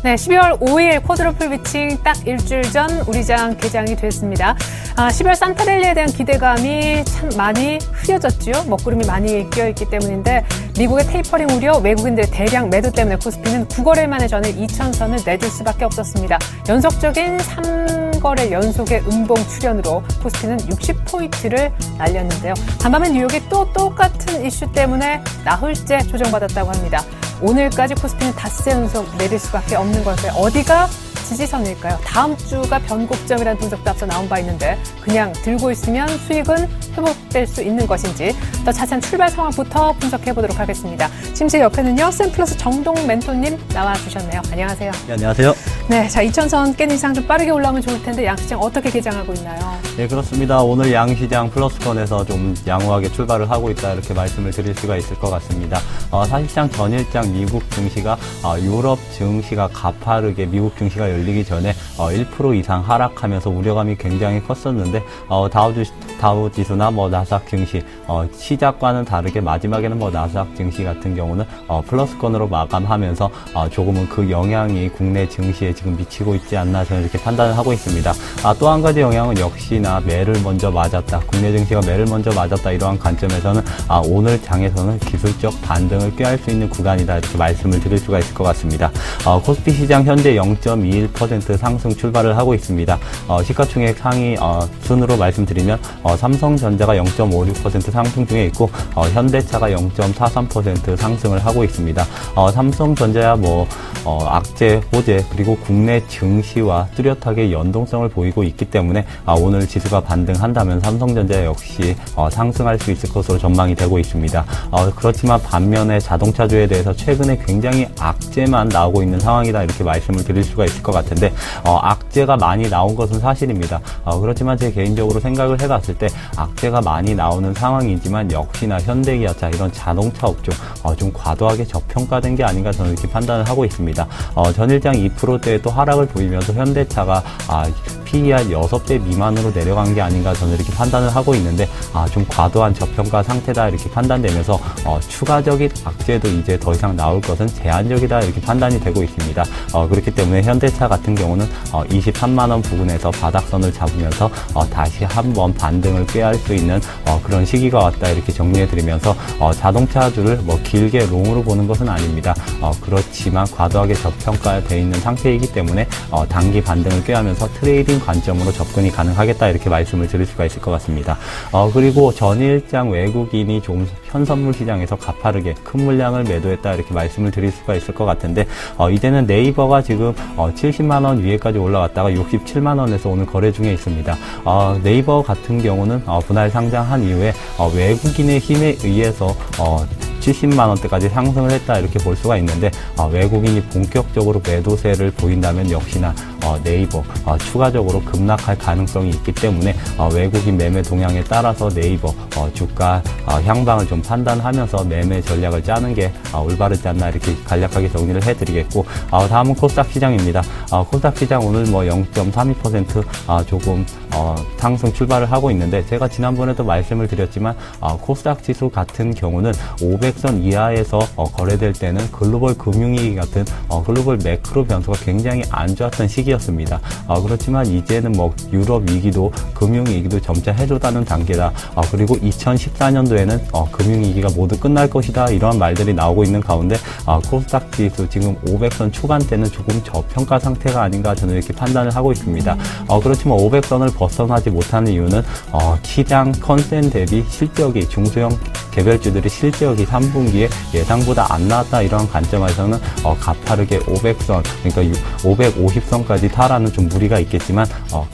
네, 12월 5일 쿼드러플 비칭 딱 일주일 전 우리장 개장이 됐습니다. 12월 산타랠리에 대한 기대감이 참 많이 흐려졌죠. 먹구름이 많이 끼어있기 때문인데, 미국의 테이퍼링 우려, 외국인들의 대량 매도 때문에 코스피는 9거래일 만에 전일 2,000선을 내줄 수밖에 없었습니다. 연속적인 3거래 연속의 음봉 출현으로 코스피는 60포인트를 날렸는데요. 간밤에 뉴욕이 또 똑같은 이슈 때문에 나흘째 조정받았다고 합니다. 오늘까지 코스피는 닷새 연속 내릴 수밖에 없는 것에 어디가 지지선일까요? 다음 주가 변곡점이라는 분석도 앞서 나온 바 있는데, 그냥 들고 있으면 수익은 회복될 수 있는 것인지 더 자세한 출발 상황부터 분석해 보도록 하겠습니다. 지금 제 옆에는요, 샘플러스 정동 멘토님 나와주셨네요. 안녕하세요. 네, 안녕하세요. 네, 자 2,000선 깬 이상 좀 빠르게 올라오면 좋을 텐데 양시장 어떻게 개장하고 있나요? 네, 그렇습니다. 오늘 양시장 플러스권에서 좀 양호하게 출발을 하고 있다, 이렇게 말씀을 드릴 수가 있을 것 같습니다. 사실상 전일장 미국 증시가 유럽 증시가 가파르게 미국 증시가 열리기 전에 1% 이상 하락하면서 우려감이 굉장히 컸었는데, 다우 지수나 나스닥 증시 시작과는 다르게 마지막에는 나스닥 증시 같은 경우는 플러스권으로 마감하면서 조금은 그 영향이 국내 증시에 지금 미치고 있지 않나, 저는 이렇게 판단을 하고 있습니다. 또 한 가지 영향은 역시나 매를 먼저 맞았다, 국내 증시가 매를 먼저 맞았다, 이러한 관점에서는 오늘 장에서는 기술적 반등을 꾀할 수 있는 구간이다, 이렇게 말씀을 드릴 수가 있을 것 같습니다. 코스피 시장 현재 0.21% 상승 출발을 하고 있습니다. 시가총액 상위 순으로 말씀드리면 삼성전자가 0.56% 상승 중에 있고, 현대차가 0.43% 상승을 하고 있습니다. 삼성전자야 악재, 호재, 그리고 국내 증시와 뚜렷하게 연동성을 보이고 있기 때문에 오늘 지수가 반등한다면 삼성전자 역시 상승할 수 있을 것으로 전망이 되고 있습니다. 그렇지만 반면에 자동차주에 대해서 최근에 굉장히 악재만 나오고 있는 상황이다, 이렇게 말씀을 드릴 수가 있을 것 같은데, 악재가 많이 나온 것은 사실입니다. 그렇지만 제 개인적으로 생각을 해봤을 때 악재가 많이 나오는 상황이지만 역시나 현대기아차 이런 자동차 업종 좀 과도하게 저평가된 게 아닌가, 저는 이렇게 판단을 하고 있습니다. 전일장 2%대의 또 하락을 보이면서 현대차가 PER 6배 미만으로 내려간 게 아닌가, 저는 이렇게 판단을 하고 있는데, 좀 과도한 저평가 상태다, 이렇게 판단되면서 추가적인 악재도 이제 더 이상 나올 것은 제한적이다, 이렇게 판단이 되고 있습니다. 그렇기 때문에 현대차 같은 경우는 23만원 부근에서 바닥선을 잡으면서 다시 한번 반등을 꾀할 수 있는 그런 시기가 왔다, 이렇게 정리해드리면서 자동차주를 길게 롱으로 보는 것은 아닙니다. 그렇지만 과도하게 저평가되어 있는 상태이기 때문에 단기 반등을 꾀하면서 트레이딩 관점으로 접근이 가능하겠다, 이렇게 말씀을 드릴 수가 있을 것 같습니다. 그리고 전일장 외국인이 좀 현선물 시장에서 가파르게 큰 물량을 매도했다, 이렇게 말씀을 드릴 수가 있을 것 같은데, 이제는 네이버가 지금 70만원 위에까지 올라왔다가 67만원에서 오늘 거래 중에 있습니다. 네이버 같은 경우는 분할 상장한 이후에 외국인의 힘에 의해서 70만원대까지 상승을 했다, 이렇게 볼 수가 있는데, 외국인이 본격적으로 매도세를 보인다면 역시나 네이버 추가적으로 급락할 가능성이 있기 때문에 외국인 매매 동향에 따라서 네이버 주가 향방을 좀 판단하면서 매매 전략을 짜는 게 올바르지 않나, 이렇게 간략하게 정리를 해드리겠고, 다음은 코스닥 시장입니다. 코스닥 시장 오늘 0.32% 조금 상승 출발을 하고 있는데, 제가 지난번에도 말씀을 드렸지만 코스닥 지수 같은 경우는 500선 이하에서 거래될 때는 글로벌 금융위기 같은 글로벌 매크로 변수가 굉장히 안 좋았던 시기 시기였습니다. 그렇지만 이제는 뭐 유럽 위기도 금융 위기도 점차 해소되는 단계다. 그리고 2014년도에는 금융 위기가 모두 끝날 것이다. 이러한 말들이 나오고 있는 가운데 코스닥 지수 지금 500선 초반대는 조금 저평가 상태가 아닌가 저는 이렇게 판단을 하고 있습니다. 그렇지만 500선을 벗어나지 못하는 이유는 시장 컨센 대비 실적이 중소형 개별주들의 실적이 3분기에 예상보다 안 나왔다 이러한 관점에서는 가파르게 500선 그러니까 550선까지 타라는 좀 무리가 있겠지만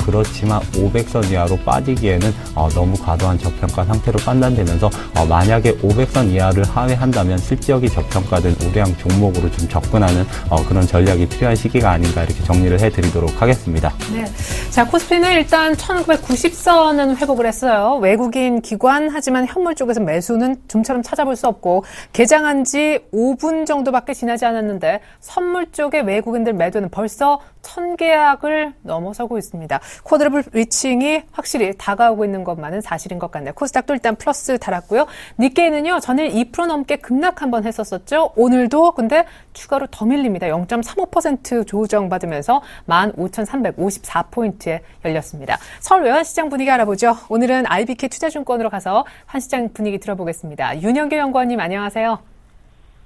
그렇지만 500선 이하로 빠지기에는 너무 과도한 저평가 상태로 판단되면서 만약에 500선 이하를 하회한다면 실적이 저평가된 우량 종목으로 좀 접근하는 그런 전략이 필요한 시기가 아닌가 이렇게 정리를 해드리도록 하겠습니다. 네. 자, 코스피는 일단 1990선은 회복을 했어요. 외국인 기관 하지만 현물 쪽에서 매수는 좀처럼 찾아볼 수 없고 개장한 지 5분 정도밖에 지나지 않았는데 선물 쪽의 외국인들 매도는 벌써 1000계약을 넘어서고 있습니다. 쿼드러블 위칭이 확실히 다가오고 있는 것만은 사실인 것 같네요. 코스닥도 일단 플러스 달았고요. 니케이는요, 전일 2% 넘게 급락 한번 했었었죠. 오늘도 근데 추가로 더 밀립니다. 0.35% 조정받으면서 15,354포인트에 열렸습니다. 서울 외환시장 분위기 알아보죠. 오늘은 IBK 투자증권으로 가서 환시장 분위기 들어보겠습니다. 윤영교 연구원님 안녕하세요.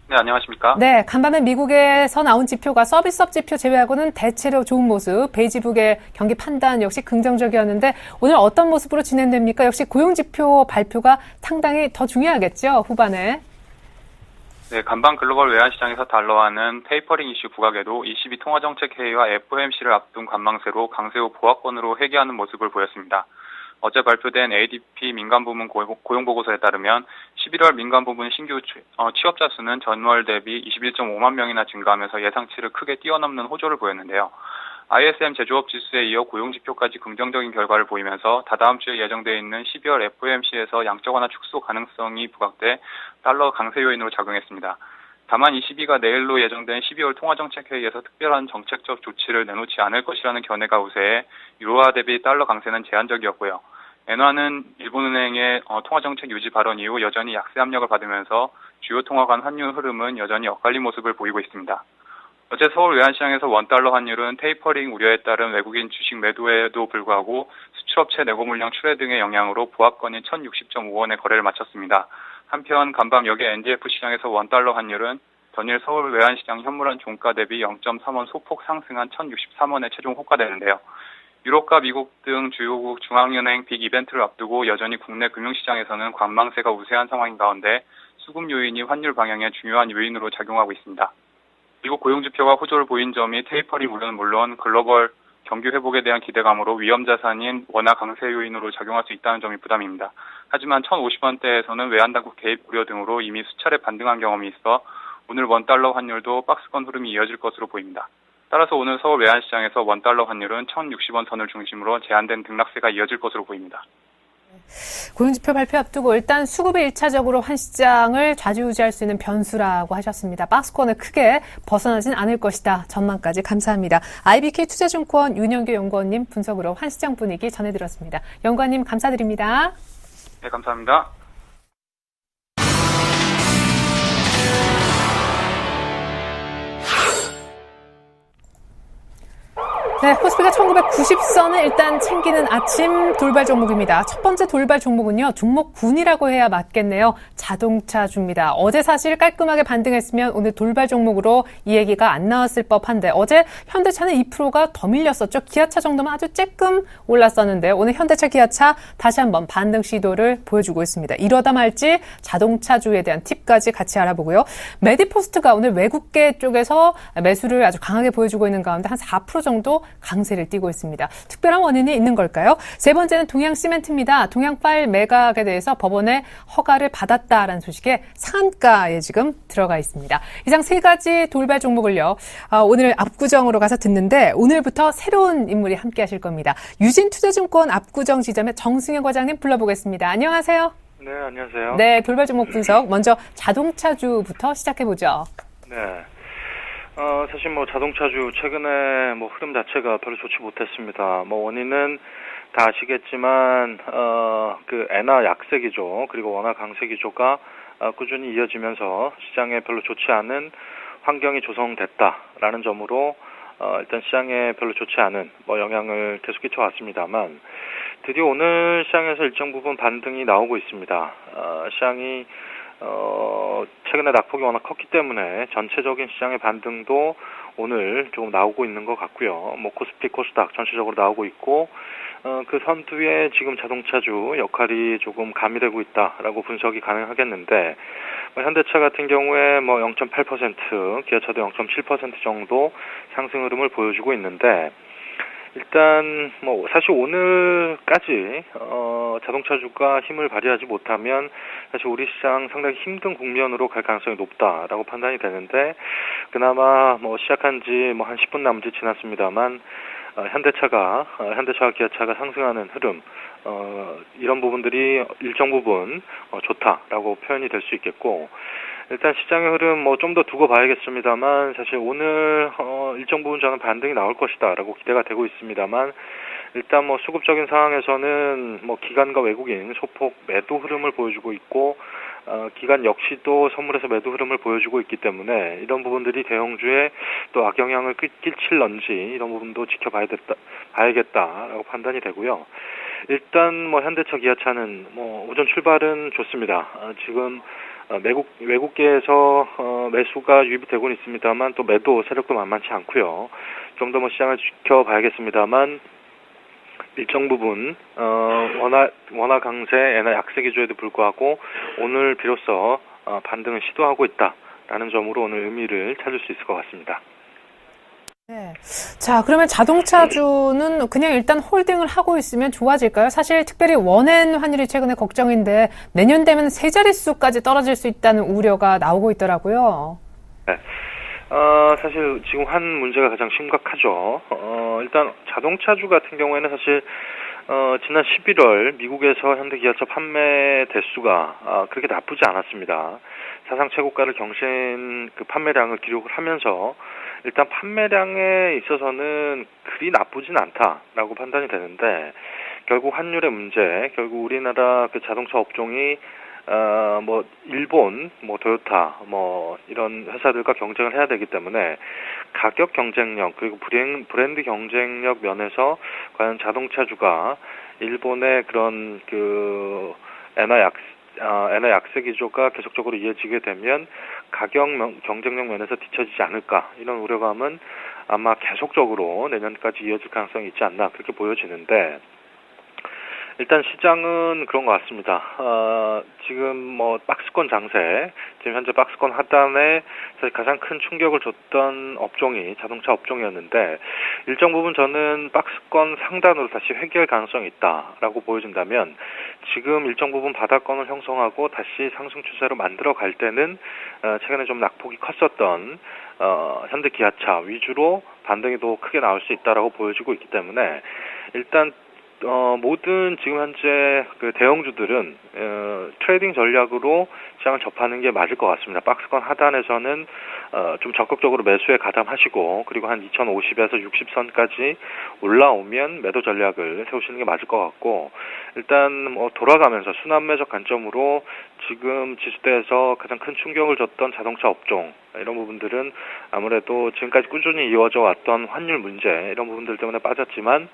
네, 안녕하십니까? 네, 간밤에 미국에서 나온 지표가 서비스업 지표 제외하고는 대체로 좋은 모습, 베이지북의 경기 판단 역시 긍정적이었는데 오늘 어떤 모습으로 진행됩니까? 역시 고용 지표 발표가 상당히 더 중요하겠죠, 후반에. 네, 간밤 글로벌 외환시장에서 달러화는 테이퍼링 이슈 부각에도 22 통화정책회의와 FOMC를 앞둔 관망세로 강세 후 보합권으로 회귀하는 모습을 보였습니다. 어제 발표된 ADP 민간부문 고용보고서에 따르면 11월 민간부문 신규 취업자 수는 전월 대비 21.5만 명이나 증가하면서 예상치를 크게 뛰어넘는 호조를 보였는데요. ISM 제조업 지수에 이어 고용지표까지 긍정적인 결과를 보이면서 다다음 주에 예정되어 있는 12월 FOMC에서 양적 완화 축소 가능성이 부각돼 달러 강세 요인으로 작용했습니다. 다만 ECB가 내일로 예정된 12월 통화정책회의에서 특별한 정책적 조치를 내놓지 않을 것이라는 견해가 우세해 유로화 대비 달러 강세는 제한적이었고요. 엔화는 일본은행의 통화정책 유지 발언 이후 여전히 약세 압력을 받으면서 주요 통화 간 환율 흐름은 여전히 엇갈린 모습을 보이고 있습니다. 어제 서울 외환시장에서 원달러 환율은 테이퍼링 우려에 따른 외국인 주식 매도에도 불구하고 수출업체 내고 물량 출해 등의 영향으로 보합권인 1060.5원에 거래를 마쳤습니다. 한편 간밤 여기 NDF 시장에서 원달러 환율은 전일 서울 외환시장 현물환 종가 대비 0.3원 소폭 상승한 1063원에 최종 호가되는데요. 유럽과 미국 등 주요국 중앙은행 빅 이벤트를 앞두고 여전히 국내 금융시장에서는 관망세가 우세한 상황인 가운데 수급 요인이 환율 방향에 중요한 요인으로 작용하고 있습니다. 미국 고용지표가 호조를 보인 점이 테이퍼링 우려는 물론 글로벌 경기 회복에 대한 기대감으로 위험자산인 원화 강세 요인으로 작용할 수 있다는 점이 부담입니다. 하지만 1050원대에서는 외환당국 개입 우려 등으로 이미 수차례 반등한 경험이 있어 오늘 원달러 환율도 박스권 흐름이 이어질 것으로 보입니다. 따라서 오늘 서울 외환시장에서 원달러 환율은 1060원 선을 중심으로 제한된 등락세가 이어질 것으로 보입니다. 고용지표 발표 앞두고 일단 수급이 1차적으로 환시장을 좌지우지할 수 있는 변수라고 하셨습니다. 박스권을 크게 벗어나진 않을 것이다. 전망까지 감사합니다. IBK 투자증권 윤영교 연구원님 분석으로 환시장 분위기 전해드렸습니다. 연구원님 감사드립니다. 네, 감사합니다. 네, 코스피가 1990선을 일단 챙기는 아침 돌발 종목입니다. 첫 번째 돌발 종목은요, 종목 군이라고 해야 맞겠네요. 자동차주입니다. 어제 사실 깔끔하게 반등했으면 오늘 돌발 종목으로 이 얘기가 안 나왔을 법한데 어제 현대차는 2%가 더 밀렸었죠. 기아차 정도면 아주 쬐끔 올랐었는데 오늘 현대차, 기아차 다시 한번 반등 시도를 보여주고 있습니다. 이러다 말지 자동차주에 대한 팁까지 같이 알아보고요. 메디포스트가 오늘 외국계 쪽에서 매수를 아주 강하게 보여주고 있는 가운데 한 4% 정도 강세를 띠고 있습니다. 특별한 원인이 있는 걸까요? 세 번째는 동양시멘트입니다. 동양파일 매각에 대해서 법원에 허가를 받았다라는 소식에 상한가에 지금 들어가 있습니다. 이상 세 가지 돌발 종목을요. 오늘 압구정으로 가서 듣는데 오늘부터 새로운 인물이 함께 하실 겁니다. 유진투자증권 압구정 지점의 정승현 과장님 불러보겠습니다. 안녕하세요. 네, 안녕하세요. 네, 돌발 종목 분석. 먼저 자동차주부터 시작해보죠. 네. 사실 자동차주 최근에 흐름 자체가 별로 좋지 못했습니다. 원인은 다 아시겠지만 그 엔화 약세 기조 그리고 원화 강세 기조가 꾸준히 이어지면서 시장에 별로 좋지 않은 환경이 조성됐다라는 점으로 일단 시장에 별로 좋지 않은 영향을 계속 끼쳐왔습니다만 드디어 오늘 시장에서 일정 부분 반등이 나오고 있습니다. 시장이 최근에 낙폭이 워낙 컸기 때문에 전체적인 시장의 반등도 오늘 조금 나오고 있는 것 같고요. 코스피, 코스닥 전체적으로 나오고 있고 그 선두에 지금 자동차주 역할이 조금 가미되고 있다라고 분석이 가능하겠는데 현대차 같은 경우에 0.8%, 기아차도 0.7% 정도 상승 흐름을 보여주고 있는데 일단 사실 오늘까지 자동차주가 힘을 발휘하지 못하면 사실 우리 시장 상당히 힘든 국면으로 갈 가능성이 높다라고 판단이 되는데 그나마 시작한 지 한 10분 남짓 지났습니다만 현대차와 기아차가 상승하는 흐름 이런 부분들이 일정 부분 좋다라고 표현이 될 수 있겠고 일단 시장의 흐름 좀 더 두고 봐야겠습니다만 사실 오늘 일정 부분 저는 반등이 나올 것이다라고 기대가 되고 있습니다만 일단 수급적인 상황에서는 기관과 외국인 소폭 매도 흐름을 보여주고 있고 기관 역시도 선물에서 매도 흐름을 보여주고 있기 때문에 이런 부분들이 대형주에 또 악영향을 끼칠런지 이런 부분도 지켜봐야겠다라고 판단이 되고요. 일단 현대차, 기아차는 오전 출발은 좋습니다. 지금 외국계에서 매수가 유입이 되고는 있습니다만 또 매도 세력도 만만치 않고요. 좀 더 시장을 지켜봐야겠습니다만 일정 부분 원화 강세, 엔화 약세 기조에도 불구하고 오늘 비로소 반등을 시도하고 있다라는 점으로 오늘 의미를 찾을 수 있을 것 같습니다. 네. 자, 그러면 자동차주는 그냥 일단 홀딩을 하고 있으면 좋아질까요? 사실 특별히 원엔 환율이 최근에 걱정인데 내년 되면 세 자릿수까지 떨어질 수 있다는 우려가 나오고 있더라고요. 네. 사실 지금 한 문제가 가장 심각하죠. 일단 자동차주 같은 경우에는 사실 지난 11월 미국에서 현대기아차 판매 대수가 그렇게 나쁘지 않았습니다. 사상 최고가를 경신 판매량을 기록을 하면서 일단 판매량에 있어서는 그리 나쁘진 않다라고 판단이 되는데 결국 환율의 문제, 결국 우리나라 자동차 업종이 일본, 토요타, 이런 회사들과 경쟁을 해야 되기 때문에 가격 경쟁력, 그리고 브랜드 경쟁력 면에서 과연 자동차주가 일본의 그런 엔화 약세 기조가 계속적으로 이어지게 되면 가격 경쟁력 면에서 뒤처지지 않을까 이런 우려감은 아마 계속적으로 내년까지 이어질 가능성이 있지 않나 그렇게 보여지는데 일단 시장은 그런 것 같습니다. 지금 박스권 장세, 지금 현재 박스권 하단에 사실 가장 큰 충격을 줬던 업종이 자동차 업종이었는데 일정 부분 저는 박스권 상단으로 다시 회귀할 가능성이 있다라고 보여진다면 지금 일정 부분 바닥권을 형성하고 다시 상승 추세로 만들어 갈 때는 최근에 좀 낙폭이 컸었던 현대 기아차 위주로 반등이 더 크게 나올 수 있다라고 보여지고 있기 때문에 일단 모든 지금 현재 대형주들은 트레이딩 전략으로 시장을 접하는 게 맞을 것 같습니다. 박스권 하단에서는 좀 적극적으로 매수에 가담하시고 그리고 한 2050에서 60선까지 올라오면 매도 전략을 세우시는 게 맞을 것 같고 일단 돌아가면서 순환매적 관점으로 지금 지수대에서 가장 큰 충격을 줬던 자동차 업종 이런 부분들은 아무래도 지금까지 꾸준히 이어져 왔던 환율 문제 이런 부분들 때문에 빠졌지만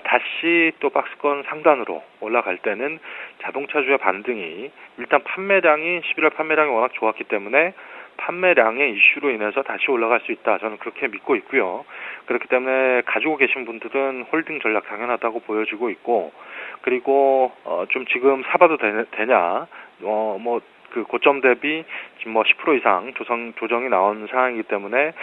다시 또 박스권 상단으로 올라갈 때는 자동차주의 반등이 일단 판매량이 11월 판매량이 워낙 좋았기 때문에 판매량의 이슈로 인해서 다시 올라갈 수 있다. 저는 그렇게 믿고 있고요. 그렇기 때문에 가지고 계신 분들은 홀딩 전략 당연하다고 보여지고 있고 그리고 좀 지금 사봐도 되냐 고점 대비 지금 10% 이상 조정이 나온 상황이기 때문에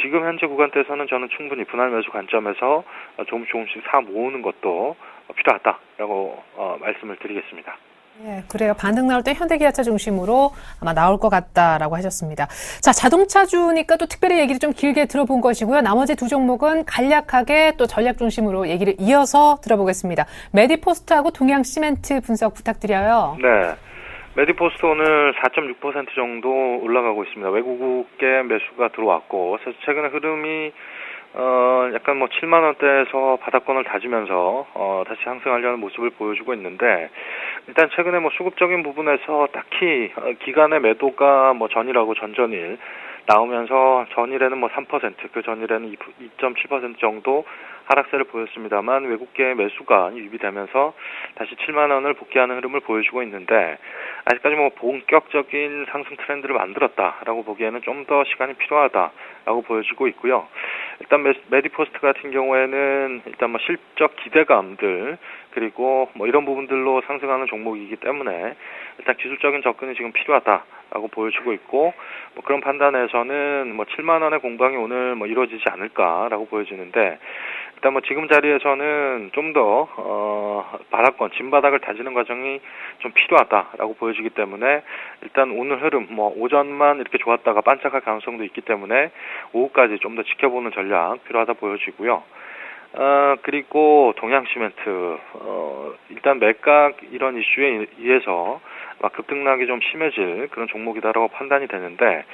지금 현재 구간대에서는 저는 충분히 분할 매수 관점에서 조금씩 사 모으는 것도 필요하다라고 말씀을 드리겠습니다. 예, 그래요. 반등 나올 때 현대기아차 중심으로 아마 나올 것 같다라고 하셨습니다. 자, 자동차주니까 또 특별히 얘기를 좀 길게 들어본 것이고요. 나머지 두 종목은 간략하게 또 전략 중심으로 얘기를 이어서 들어보겠습니다. 메디포스트하고 동양시멘트 분석 부탁드려요. 네. 메디포스트 오늘 4.6% 정도 올라가고 있습니다. 외국계 매수가 들어왔고, 사실 최근에 흐름이 약간 7만 원대에서 바닥권을 다지면서 다시 상승하려는 모습을 보여주고 있는데 일단 최근에 수급적인 부분에서 딱히 기간의 매도가 전일하고 전전일 나오면서 전일에는 뭐 3%, 그 전일에는 2.7% 정도 하락세를 보였습니다만 외국계 매수가 유입이 되면서 다시 7만 원을 복귀하는 흐름을 보여주고 있는데 아직까지 뭐 본격적인 상승 트렌드를 만들었다라고 보기에는 좀 더 시간이 필요하다라고 보여지고 있고요. 일단 메디포스트 같은 경우에는 일단 뭐 실적 기대감들 그리고 뭐 이런 부분들로 상승하는 종목이기 때문에 일단 기술적인 접근이 지금 필요하다라고 보여지고 있고 뭐 그런 판단에서는 뭐 7만 원의 공방이 오늘 뭐 이루어지지 않을까라고 보여지는데 일단 뭐 지금 자리에서는 좀 더 바닥권 진바닥을 다지는 과정이 좀 필요하다라고 보여지기 때문에 일단 오늘 흐름 뭐 오전만 이렇게 좋았다가 반짝할 가능성도 있기 때문에 오후까지 좀 더 지켜보는 전략 필요하다 보여지고요. 그리고 동양시멘트 일단 매각 이런 이슈에 의해서 급등락이 좀 심해질 그런 종목이다라고 판단이 되는데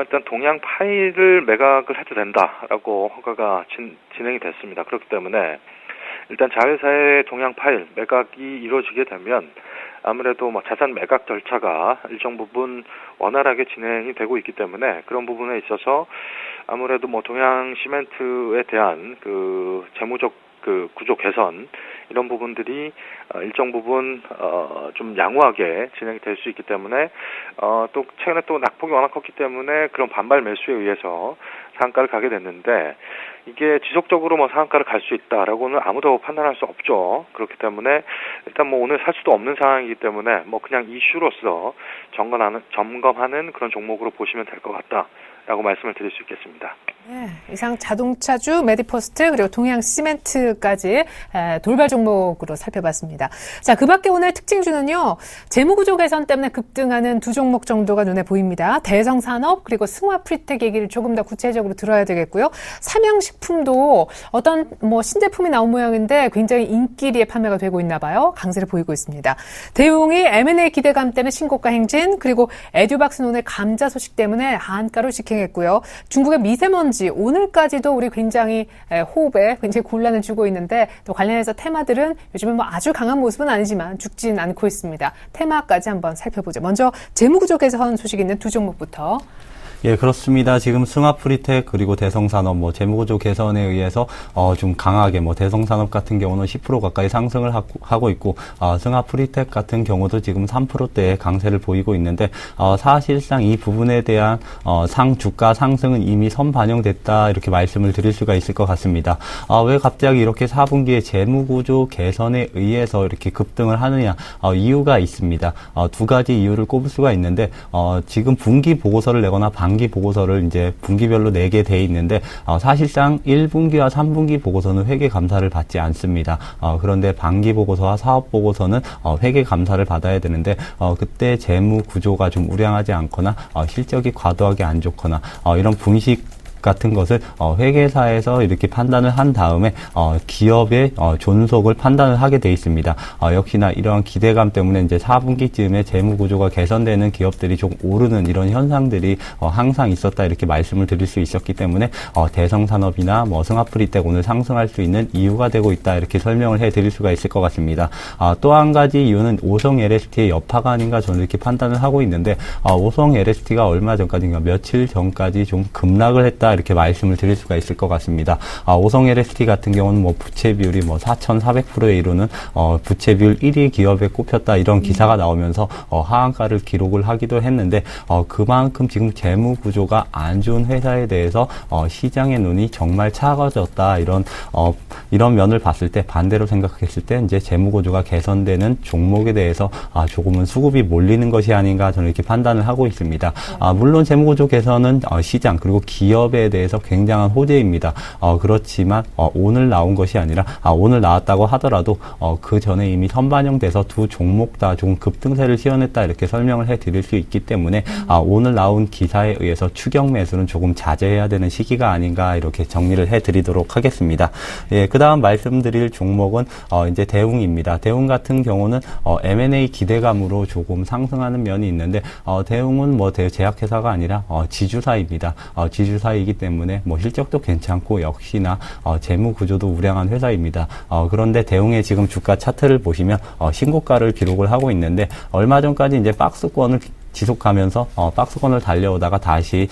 일단 동양 파일을 매각을 해도 된다라고 허가가 진행이 됐습니다. 그렇기 때문에 일단 자회사의 동양 파일 매각이 이루어지게 되면 아무래도 뭐 자산 매각 절차가 일정 부분 원활하게 진행이 되고 있기 때문에 그런 부분에 있어서 아무래도 뭐 동양 시멘트에 대한 그 재무적 그 구조 개선 이런 부분들이 일정 부분 좀 양호하게 진행이 될 수 있기 때문에 또 최근에 또 낙폭이 워낙 컸기 때문에 그런 반발 매수에 의해서 상한가를 가게 됐는데 이게 지속적으로 뭐 상한가를 갈 수 있다라고는 아무도 판단할 수 없죠. 그렇기 때문에 일단 뭐 오늘 살 수도 없는 상황이기 때문에 뭐 그냥 이슈로서 점검하는 그런 종목으로 보시면 될 것 같다라고 말씀을 드릴 수 있겠습니다. 네, 이상 자동차주, 메디포스트 그리고 동양시멘트까지 돌발 종목으로 살펴봤습니다. 자, 그밖에 오늘 특징주는요. 재무구조 개선 때문에 급등하는 두 종목 정도가 눈에 보입니다. 대성산업 그리고 승화프리텍 얘기를 조금 더 구체적으로 들어야 되겠고요. 삼양식품도 어떤 뭐 신제품이 나온 모양인데 굉장히 인기리에 판매가 되고 있나 봐요. 강세를 보이고 있습니다. 대웅이 M&A 기대감 때문에 신고가 행진 그리고 에듀박스는 오늘 감자 소식 때문에 하한가로 직행했고요. 중국의 미세먼지 오늘까지도 우리 굉장히 호흡에 굉장히 곤란을 주고 있는데 또 관련해서 테마들은 요즘에 뭐 아주 강한 모습은 아니지만 죽진 않고 있습니다. 테마까지 한번 살펴보죠. 먼저 재무구조 개선 소식 있는 두 종목부터. 예, 그렇습니다. 지금 승화프리텍 그리고 대성산업 뭐 재무구조 개선에 의해서 좀 강하게 뭐 대성산업 같은 경우는 10% 가까이 상승을 하고 있고 승화프리텍 같은 경우도 지금 3%대의 강세를 보이고 있는데 사실상 이 부분에 대한 주가 상승은 이미 선반영됐다 이렇게 말씀을 드릴 수가 있을 것 같습니다. 왜 갑자기 이렇게 4분기에 재무구조 개선에 의해서 이렇게 급등을 하느냐 이유가 있습니다. 두 가지 이유를 꼽을 수가 있는데 지금 분기 보고서를 내거나 반기 보고서를 이제 분기별로 내게 돼 있는데 사실상 1분기와 3분기 보고서는 회계 감사를 받지 않습니다. 그런데 반기 보고서와 사업 보고서는 회계 감사를 받아야 되는데 그때 재무 구조가 좀 우량하지 않거나 실적이 과도하게 안 좋거나 이런 분식 같은 것을 회계사에서 이렇게 판단을 한 다음에 기업의 존속을 판단을 하게 돼 있습니다. 역시나 이러한 기대감 때문에 이제 4분기쯤에 재무 구조가 개선되는 기업들이 좀 오르는 이런 현상들이 항상 있었다 이렇게 말씀을 드릴 수 있었기 때문에 대성산업이나 뭐 승화프리텍 오늘 상승할 수 있는 이유가 되고 있다 이렇게 설명을 해드릴 수가 있을 것 같습니다. 또 한 가지 이유는 오성 LST의 여파가 아닌가 저는 이렇게 판단을 하고 있는데 오성 LST가 얼마 전까지인가 며칠 전까지 좀 급락을 했다. 이렇게 말씀을 드릴 수가 있을 것 같습니다. 오성 LST 같은 경우는 뭐 부채 비율이 뭐 4,400%에 이르는 부채 비율 1위 기업에 꼽혔다 이런 기사가 나오면서 하한가를 기록을 하기도 했는데 그만큼 지금 재무 구조가 안 좋은 회사에 대해서 시장의 눈이 정말 차가워졌다 이런 면을 봤을 때 반대로 생각했을 때 이제 재무 구조가 개선되는 종목에 대해서 조금은 수급이 몰리는 것이 아닌가 저는 이렇게 판단을 하고 있습니다. 물론 재무 구조 개선은 시장 그리고 기업에 대해서 굉장한 호재입니다. 그렇지만 오늘 나온 것이 아니라 오늘 나왔다고 하더라도 그 전에 이미 선반영돼서 두 종목 다 좀 급등세를 시현했다 이렇게 설명을 해드릴 수 있기 때문에 오늘 나온 기사에 의해서 추격 매수는 조금 자제해야 되는 시기가 아닌가 이렇게 정리를 해드리도록 하겠습니다. 예, 그 다음 말씀드릴 종목은 이제 대웅입니다. 대웅 같은 경우는 M&A 기대감으로 조금 상승하는 면이 있는데 대웅은 뭐 제약회사가 아니라 지주사입니다. 지주사이기 때문에 뭐 실적도 괜찮고 역시나 재무 구조도 우량한 회사입니다. 그런데 대웅의 지금 주가 차트를 보시면 신고가를 기록을 하고 있는데 얼마 전까지 이제 박스권을 지속하면서 박스권을 달려오다가 다시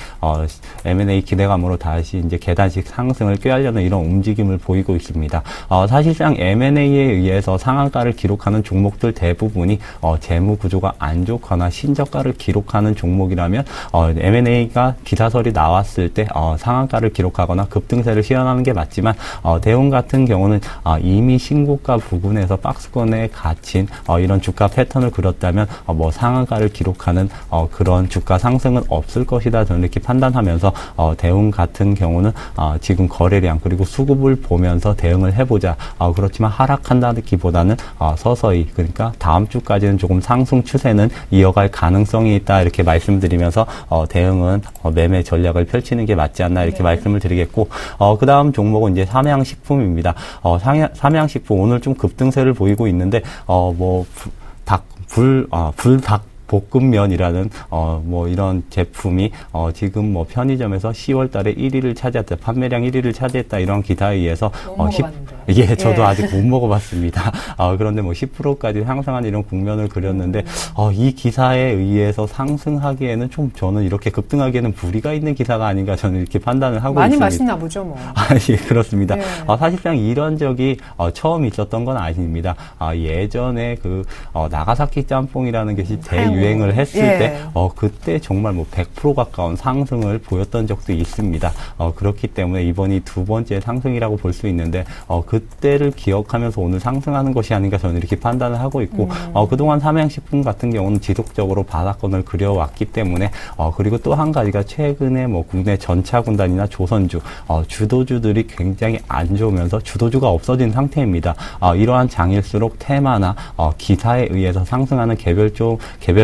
M&A 기대감으로 다시 이제 계단식 상승을 꾀하려는 이런 움직임을 보이고 있습니다. 사실상 M&A에 의해서 상한가를 기록하는 종목들 대부분이 재무 구조가 안 좋거나 신저가를 기록하는 종목이라면 M&A가 기사설이 나왔을 때 상한가를 기록하거나 급등세를 시현하는 게 맞지만 대웅 같은 경우는 이미 신고가 부근에서 박스권에 갇힌 이런 주가 패턴을 그렸다면 뭐 상한가를 기록하는 그런 주가 상승은 없을 것이다 저는 이렇게 판단하면서 대웅 같은 경우는 지금 거래량 그리고 수급을 보면서 대응을 해보자. 그렇지만 하락한다기보다는 서서히 그러니까 다음 주까지는 조금 상승 추세는 이어갈 가능성이 있다 이렇게 말씀드리면서 대응은 매매 전략을 펼치는 게 맞지 않나 이렇게 말씀을 드리겠고 그 다음 종목은 이제 삼양식품입니다. 삼양식품 오늘 좀 급등세를 보이고 있는데 불닭 볶음면이라는 뭐 이런 제품이 지금 뭐 편의점에서 10월 달에 1위를 차지했다. 판매량 1위를 차지했다. 이런 기사에 의해서 예, 저도 아직 못 먹어봤습니다. 그런데 뭐 10%까지 상승한 이런 국면을 그렸는데 이 기사에 의해서 상승하기에는 좀 저는 이렇게 급등하기에는 무리가 있는 기사가 아닌가 저는 이렇게 판단을 하고 많이 있습니다. 많이 맛있나 보죠, 뭐. 예, 그렇습니다. 예. 사실상 이런 적이 처음 있었던 건 아닙니다. 예전에 그 나가사키 짬뽕이라는 것이 대유행을 했을 때 그때 정말 뭐 100% 가까운 상승을 보였던 적도 있습니다. 그렇기 때문에 이번이 두 번째 상승이라고 볼 수 있는데 그때를 기억하면서 오늘 상승하는 것이 아닌가 저는 이렇게 판단을 하고 있고 그동안 삼양식품 같은 경우는 지속적으로 바닥권을 그려왔기 때문에 그리고 또 한 가지가 최근에 뭐 국내 전차군단이나 조선주 주도주들이 굉장히 안 좋으면서 주도주가 없어진 상태입니다. 이러한 장일수록 테마나 기사에 의해서 상승하는 개별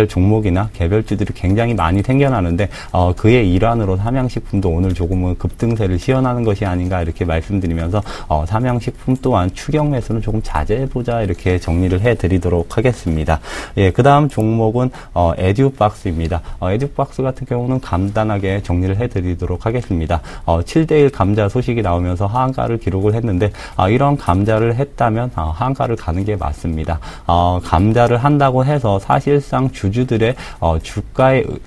종목이나 개별주들이 굉장히 많이 생겨나는데 그의 일환으로 삼양식품도 오늘 조금은 급등세를 시현하는 것이 아닌가 이렇게 말씀드리면서 삼양식품 또한 추격 매수는 조금 자제해보자 이렇게 정리를 해드리도록 하겠습니다. 예, 그 다음 종목은 에듀박스입니다. 에듀박스 같은 경우는 간단하게 정리를 해드리도록 하겠습니다. 7대1 감자 소식이 나오면서 하한가를 기록을 했는데 이런 감자를 했다면 하한가를 가는 게 맞습니다. 감자를 한다고 해서 사실상 주주들의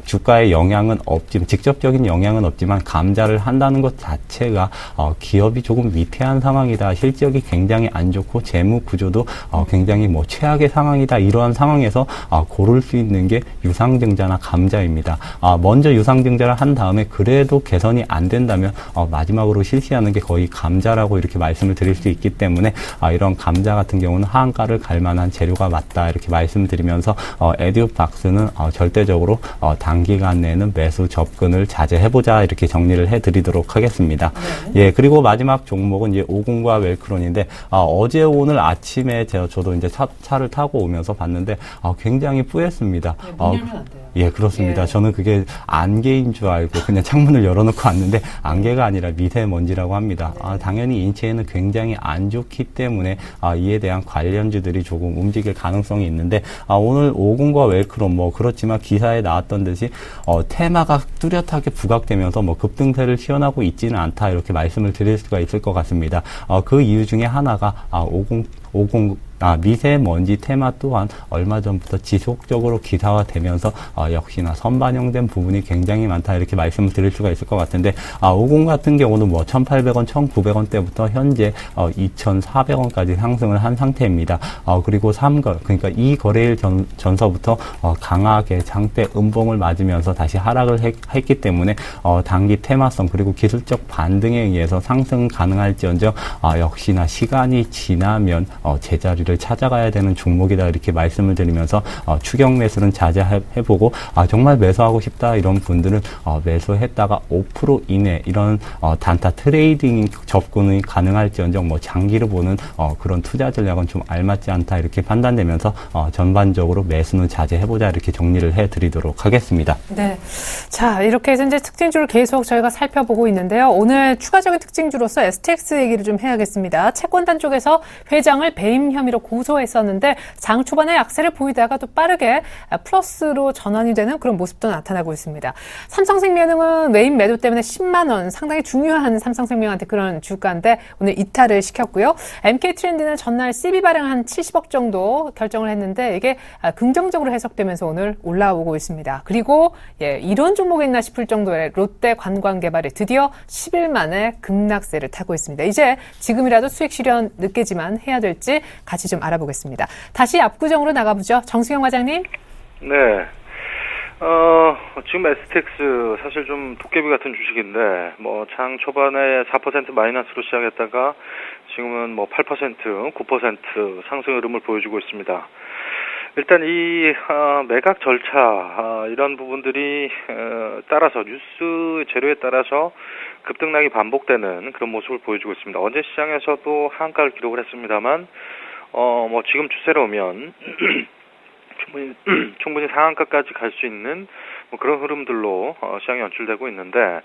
주가에 영향은 없지만 직접적인 영향은 없지만 감자를 한다는 것 자체가 기업이 조금 위태한 상황이다. 실적이 굉장히 안 좋고 재무 구조도 굉장히 뭐 최악의 상황이다. 이러한 상황에서 고를 수 있는 게 유상증자나 감자입니다. 먼저 유상증자를 한 다음에 그래도 개선이 안 된다면 마지막으로 실시하는 게 거의 감자라고 이렇게 말씀을 드릴 수 있기 때문에 이런 감자 같은 경우는 하한가를 갈 만한 재료가 맞다 이렇게 말씀드리면서 에듀박스는 절대적으로 단기간 내에는 매수 접근을 자제해보자 이렇게 정리를 해드리도록 하겠습니다. 예, 그리고 마지막 종목은 이제 오공과 웰크론인데 어제 오늘 아침에 저도 이제 차를 타고 오면서 봤는데 굉장히 뿌였습니다. 문 열면 안 돼요. 예, 그렇습니다. 예. 저는 그게 안개인 줄 알고 그냥 창문을 열어놓고 왔는데 안개가 아니라 미세먼지라고 합니다. 당연히 인체에는 굉장히 안 좋기 때문에 이에 대한 관련주들이 조금 움직일 가능성이 있는데 오늘 오공과 웰크론 뭐 그렇지만 기사에 나왔던 듯이 테마가 뚜렷하게 부각되면서 뭐 급등세를 시현하고 있지는 않다 이렇게 말씀을 드릴 수가 있을 것 같습니다. 그 이유 중에 하나가 미세먼지 테마 또한 얼마 전부터 지속적으로 기사화되면서 역시나 선반영된 부분이 굉장히 많다 이렇게 말씀을 드릴 수가 있을 것 같은데 50 같은 경우는 뭐 1,800원, 1,900원대부터 현재 2,400원까지 상승을 한 상태입니다. 그리고 3거 그러니까 이 거래일 전서부터 강하게 장대 음봉을 맞으면서 다시 하락을 했기 때문에 단기 테마성 그리고 기술적 반등에 의해서 상승 가능할지언정 역시나 시간이 지나면 제자리를 찾아가야 되는 종목이다 이렇게 말씀을 드리면서 추격 매수는 자제해보고 정말 매수하고 싶다 이런 분들은 매수했다가 5% 이내 이런 단타 트레이딩 접근이 가능할지언정 뭐 장기로 보는 그런 투자 전략은 좀 알맞지 않다 이렇게 판단되면서 전반적으로 매수는 자제해보자 이렇게 정리를 해드리도록 하겠습니다. 네, 자 이렇게 해서 이제 특징주를 계속 저희가 살펴보고 있는데요. 오늘 추가적인 특징주로서 STX 얘기를 좀 해야겠습니다. 채권단 쪽에서 회장을 배임 혐의로 고조했었는데 장 초반에 약세를 보이다가 또 빠르게 플러스로 전환이 되는 그런 모습도 나타나고 있습니다. 삼성생명은 외인 매도 때문에 10만 원, 상당히 중요한 삼성생명한테 그런 주가인데 오늘 이탈을 시켰고요. MK트렌드는 전날 CB 발행 한 70억 정도 결정을 했는데 이게 긍정적으로 해석되면서 오늘 올라오고 있습니다. 그리고 이런 종목이 있나 싶을 정도의 롯데 관광개발이 드디어 10일 만에 급락세를 타고 있습니다. 이제 지금이라도 수익 실현 늦게지만 해야 될지 같이 좀 알아보겠습니다. 다시 압구정으로 나가보죠. 정수영 과장님. 네. 지금 STX 사실 좀 도깨비 같은 주식인데, 장 초반에 4% 마이너스로 시작했다가 지금은 8%, 9% 상승 흐름을 보여주고 있습니다. 일단 이 매각 절차 이런 부분들이 따라서 뉴스 재료에 따라서 급등락이 반복되는 그런 모습을 보여주고 있습니다. 어제 시장에서도 하한가를 기록을 했습니다만 지금 추세로 오면 충분히 상한가까지 갈 수 있는 그런 흐름들로 시장이 연출되고 있는데,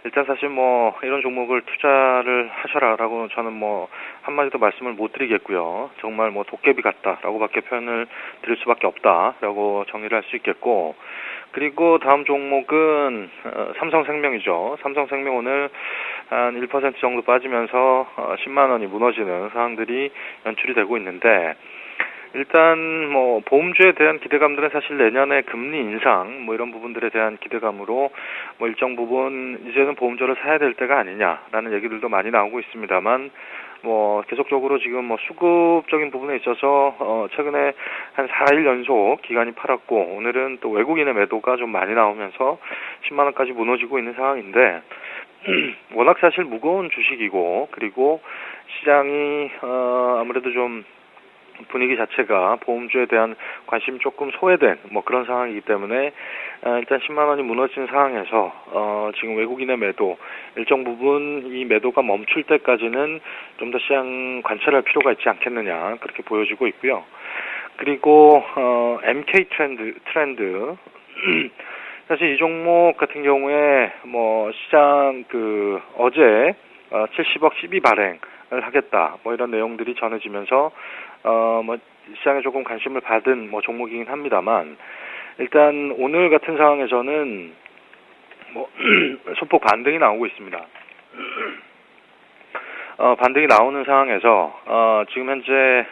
일단 사실 이런 종목을 투자를 하셔라라고 저는 한마디도 말씀을 못 드리겠고요. 정말 도깨비 같다라고밖에 표현을 드릴 수밖에 없다라고 정리를 할 수 있겠고, 그리고 다음 종목은 삼성생명이죠. 삼성생명 오늘 한 1% 정도 빠지면서 10만 원이 무너지는 상황들이 연출이 되고 있는데, 일단 보험주에 대한 기대감들은 사실 내년에 금리 인상 이런 부분들에 대한 기대감으로 일정 부분 이제는 보험주를 사야 될 때가 아니냐라는 얘기들도 많이 나오고 있습니다만, 계속적으로 지금 수급적인 부분에 있어서 최근에 한 4일 연속 기관이 팔았고, 오늘은 또 외국인의 매도가 좀 많이 나오면서 10만 원까지 무너지고 있는 상황인데, 워낙 사실 무거운 주식이고, 그리고 시장이 아무래도 좀 분위기 자체가 보험주에 대한 관심이 조금 소외된 그런 상황이기 때문에 일단 10만 원이 무너진 상황에서 지금 외국인의 매도 일정 부분 이 매도가 멈출 때까지는 좀 더 시장 관찰할 필요가 있지 않겠느냐 그렇게 보여지고 있고요. 그리고 MK 트렌드 사실 이 종목 같은 경우에 시장 어제 70억 CB 발행을 하겠다 이런 내용들이 전해지면서 시장에 조금 관심을 받은 종목이긴 합니다만, 일단 오늘 같은 상황에서는 소폭 반등이 나오고 있습니다. 반등이 나오는 상황에서 지금 현재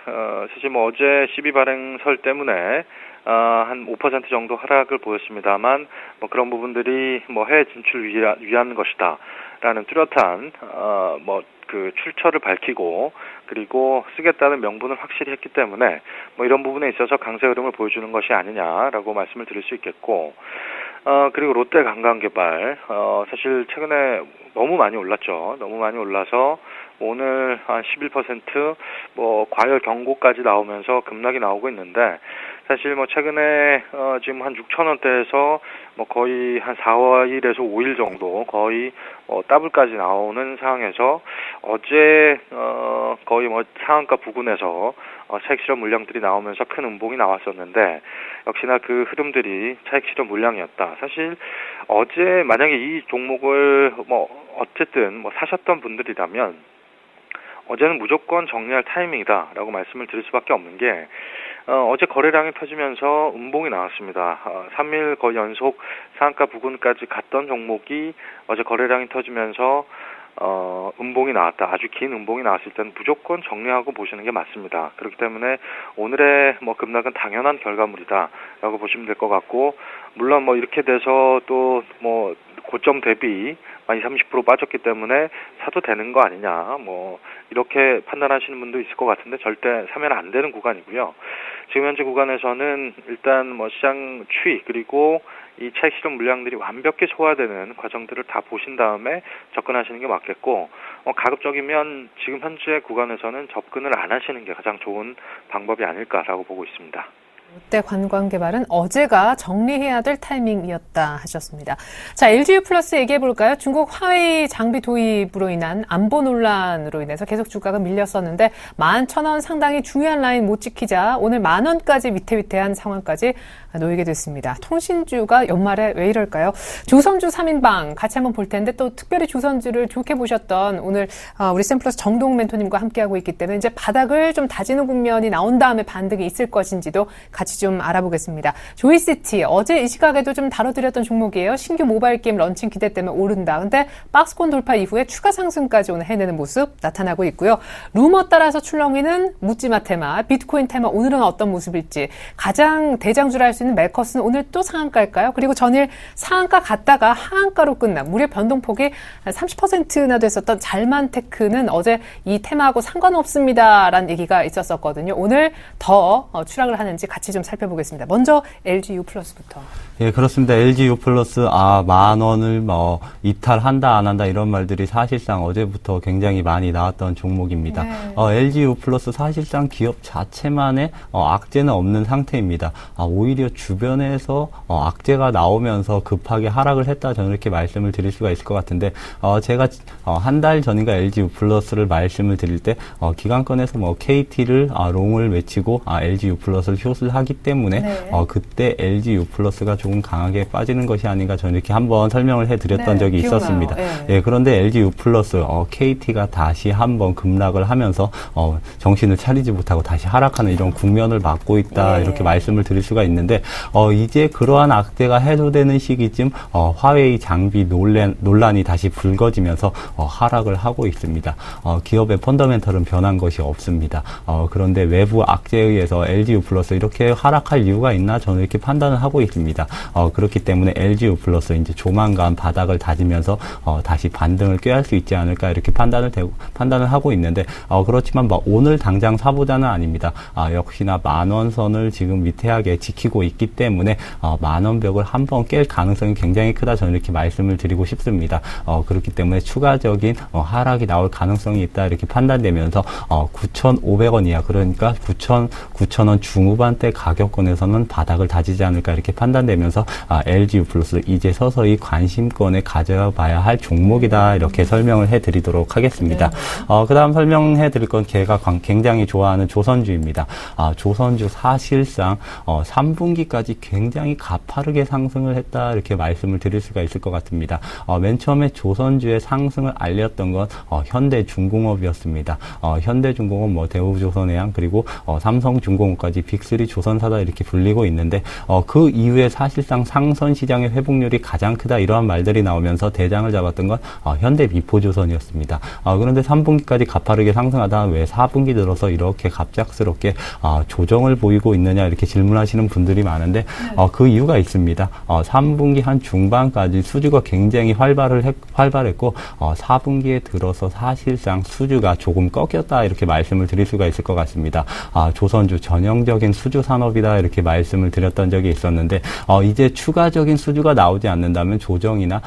사실 어제 12 발행설 때문에 한 5% 정도 하락을 보였습니다만, 그런 부분들이 해외 진출 위한 것이다라는 뚜렷한 출처를 밝히고, 그리고 쓰겠다는 명분을 확실히 했기 때문에 이런 부분에 있어서 강세 흐름을 보여주는 것이 아니냐라고 말씀을 드릴 수 있겠고, 그리고 롯데 관광개발 사실 최근에 너무 많이 올랐죠. 너무 많이 올라서 오늘 한 11% 과열 경고까지 나오면서 급락이 나오고 있는데, 사실 최근에 지금 한 6,000원대에서 거의 한 4일에서 5일 정도 거의 더블까지 나오는 상황에서 어제 거의 상한가 부근에서 차익 실현 물량들이 나오면서 큰 음봉이 나왔었는데, 역시나 그 흐름들이 차익 실현 물량이었다. 사실 어제 만약에 이 종목을 어쨌든 사셨던 분들이라면 어제는 무조건 정리할 타이밍이다라고 말씀을 드릴 수밖에 없는 게, 어제 거래량이 터지면서 음봉이 나왔습니다. 3일 거의 연속 상한가 부근까지 갔던 종목이 어제 거래량이 터지면서 음봉이 나왔다. 아주 긴 음봉이 나왔을 때는 무조건 정리하고 보시는 게 맞습니다. 그렇기 때문에 오늘의 급락은 당연한 결과물이다라고 보시면 될 것 같고, 물론 이렇게 돼서 또 고점 대비 20-30% 빠졌기 때문에 사도 되는 거 아니냐, 이렇게 판단하시는 분도 있을 것 같은데 절대 사면 안 되는 구간이고요. 지금 현재 구간에서는 일단 시장 추이 그리고 이 차익 실현 물량들이 완벽히 소화되는 과정들을 다 보신 다음에 접근하시는 게 맞겠고, 가급적이면 지금 현재 구간에서는 접근을 안 하시는 게 가장 좋은 방법이 아닐까라고 보고 있습니다. 롯데 관광개발은 어제가 정리해야 될 타이밍이었다 하셨습니다. 자, LGU 플러스 얘기해볼까요? 중국 화웨이 장비 도입으로 인한 안보 논란으로 인해서 계속 주가가 밀렸었는데 11,000원 상당히 중요한 라인 못 지키자 오늘 10,000원까지 위태위태한 상황까지 놓이게 됐습니다. 통신주가 연말에 왜 이럴까요? 조선주 3인방 같이 한번 볼 텐데 또 특별히 조선주를 좋게 보셨던 오늘 우리 샘플러스 정동 멘토님과 함께하고 있기 때문에 이제 바닥을 좀 다지는 국면이 나온 다음에 반등이 있을 것인지도 같이 좀 알아보겠습니다. 조이시티 어제 이 시각에도 좀 다뤄드렸던 종목이에요. 신규 모바일 게임 런칭 기대 때문에 오른다. 근데 박스권 돌파 이후에 추가 상승까지 오늘 해내는 모습 나타나고 있고요. 루머 따라서 출렁이는 묻지마 테마, 비트코인 테마 오늘은 어떤 모습일지 가장 대장주를 할 수 있는 메커스는 오늘 또 상한가일까요? 그리고 전일 상한가 갔다가 하한가로 끝난 무려 변동폭이 30%나 됐었던 잘만테크는 어제 이 테마하고 상관없습니다라는 얘기가 있었거든요. 오늘 더 추락을 하는지 같이 좀 살펴보겠습니다. 먼저 LGU 플러스부터. 예, 그렇습니다. LGU 플러스 10,000원을 이탈한다 안 한다 이런 말들이 사실상 어제부터 굉장히 많이 나왔던 종목입니다. 네. LGU 플러스 사실상 기업 자체만의 악재는 없는 상태입니다. 오히려 주변에서 악재가 나오면서 급하게 하락을 했다 저는 이렇게 말씀을 드릴 수가 있을 것 같은데 제가 한 달 전인가 LGU 플러스를 말씀을 드릴 때 기관권에서 KT를 롱을 외치고 LGU 플러스를 숏을 하기 때문에 네. 그때 LGU 플러스가 조금 강하게 빠지는 것이 아닌가 저는 이렇게 한번 설명을 해드렸던 네, 적이 기억나요. 있었습니다. 네. 예, 그런데 LGU 플러스 KT가 다시 한번 급락을 하면서 정신을 차리지 못하고 다시 하락하는 이런 국면을 맞고 있다 네. 이렇게 말씀을 드릴 수가 있는데 이제 그러한 악재가 해소되는 시기쯤 화웨이 장비 논란이 다시 불거지면서 하락을 하고 있습니다. 기업의 펀더멘털은 변한 것이 없습니다. 그런데 외부 악재에 의해서 LGU 플러스 이렇게 하락할 이유가 있나 저는 이렇게 판단을 하고 있습니다. 그렇기 때문에 LGU 플러스 이제 조만간 바닥을 다지면서 다시 반등을 꾀할 수 있지 않을까 이렇게 판단을 하고 있는데 그렇지만 오늘 당장 사보자는 아닙니다. 역시나 10,000원 선을 지금 위태하게 지키고 있기 때문에 10,000원 벽을 한번 깰 가능성이 굉장히 크다 저는 이렇게 말씀을 드리고 싶습니다. 그렇기 때문에 추가적인 하락이 나올 가능성이 있다 이렇게 판단되면서 9,500원 이하 그러니까 9,000원 중후반대 가격권에서는 바닥을 다지지 않을까 이렇게 판단되면서 LGU 플러스 이제 서서히 관심권에 가져봐야 할 종목이다 이렇게 설명을 해드리도록 하겠습니다. 그 다음 설명해드릴 건 제가 굉장히 좋아하는 조선주입니다. 조선주 사실상 3분기까지 굉장히 가파르게 상승을 했다 이렇게 말씀을 드릴 수가 있을 것 같습니다. 맨 처음에 조선주의 상승을 알렸던 건 현대중공업이었습니다. 현대중공업 대우조선해양 그리고 삼성중공업까지 빅3 조선사다 이렇게 불리고 있는데 그 이후에 사실상 상선 시장의 회복률이 가장 크다 이러한 말들이 나오면서 대장을 잡았던 건 현대미포조선이었습니다. 그런데 3분기까지 가파르게 상승하다 왜 4분기 들어서 이렇게 갑작스럽게 조정을 보이고 있느냐 이렇게 질문하시는 분들이 많은데 그 이유가 있습니다. 3분기 한 중반까지 수주가 굉장히 활발했고 4분기에 들어서 사실상 수주가 조금 꺾였다 이렇게 말씀을 드릴 수가 있을 것 같습니다. 조선주 전형적인 수주 산업이다 이렇게 말씀을 드렸던 적이 있었는데 이제 추가적인 수주가 나오지 않는다면 조정이나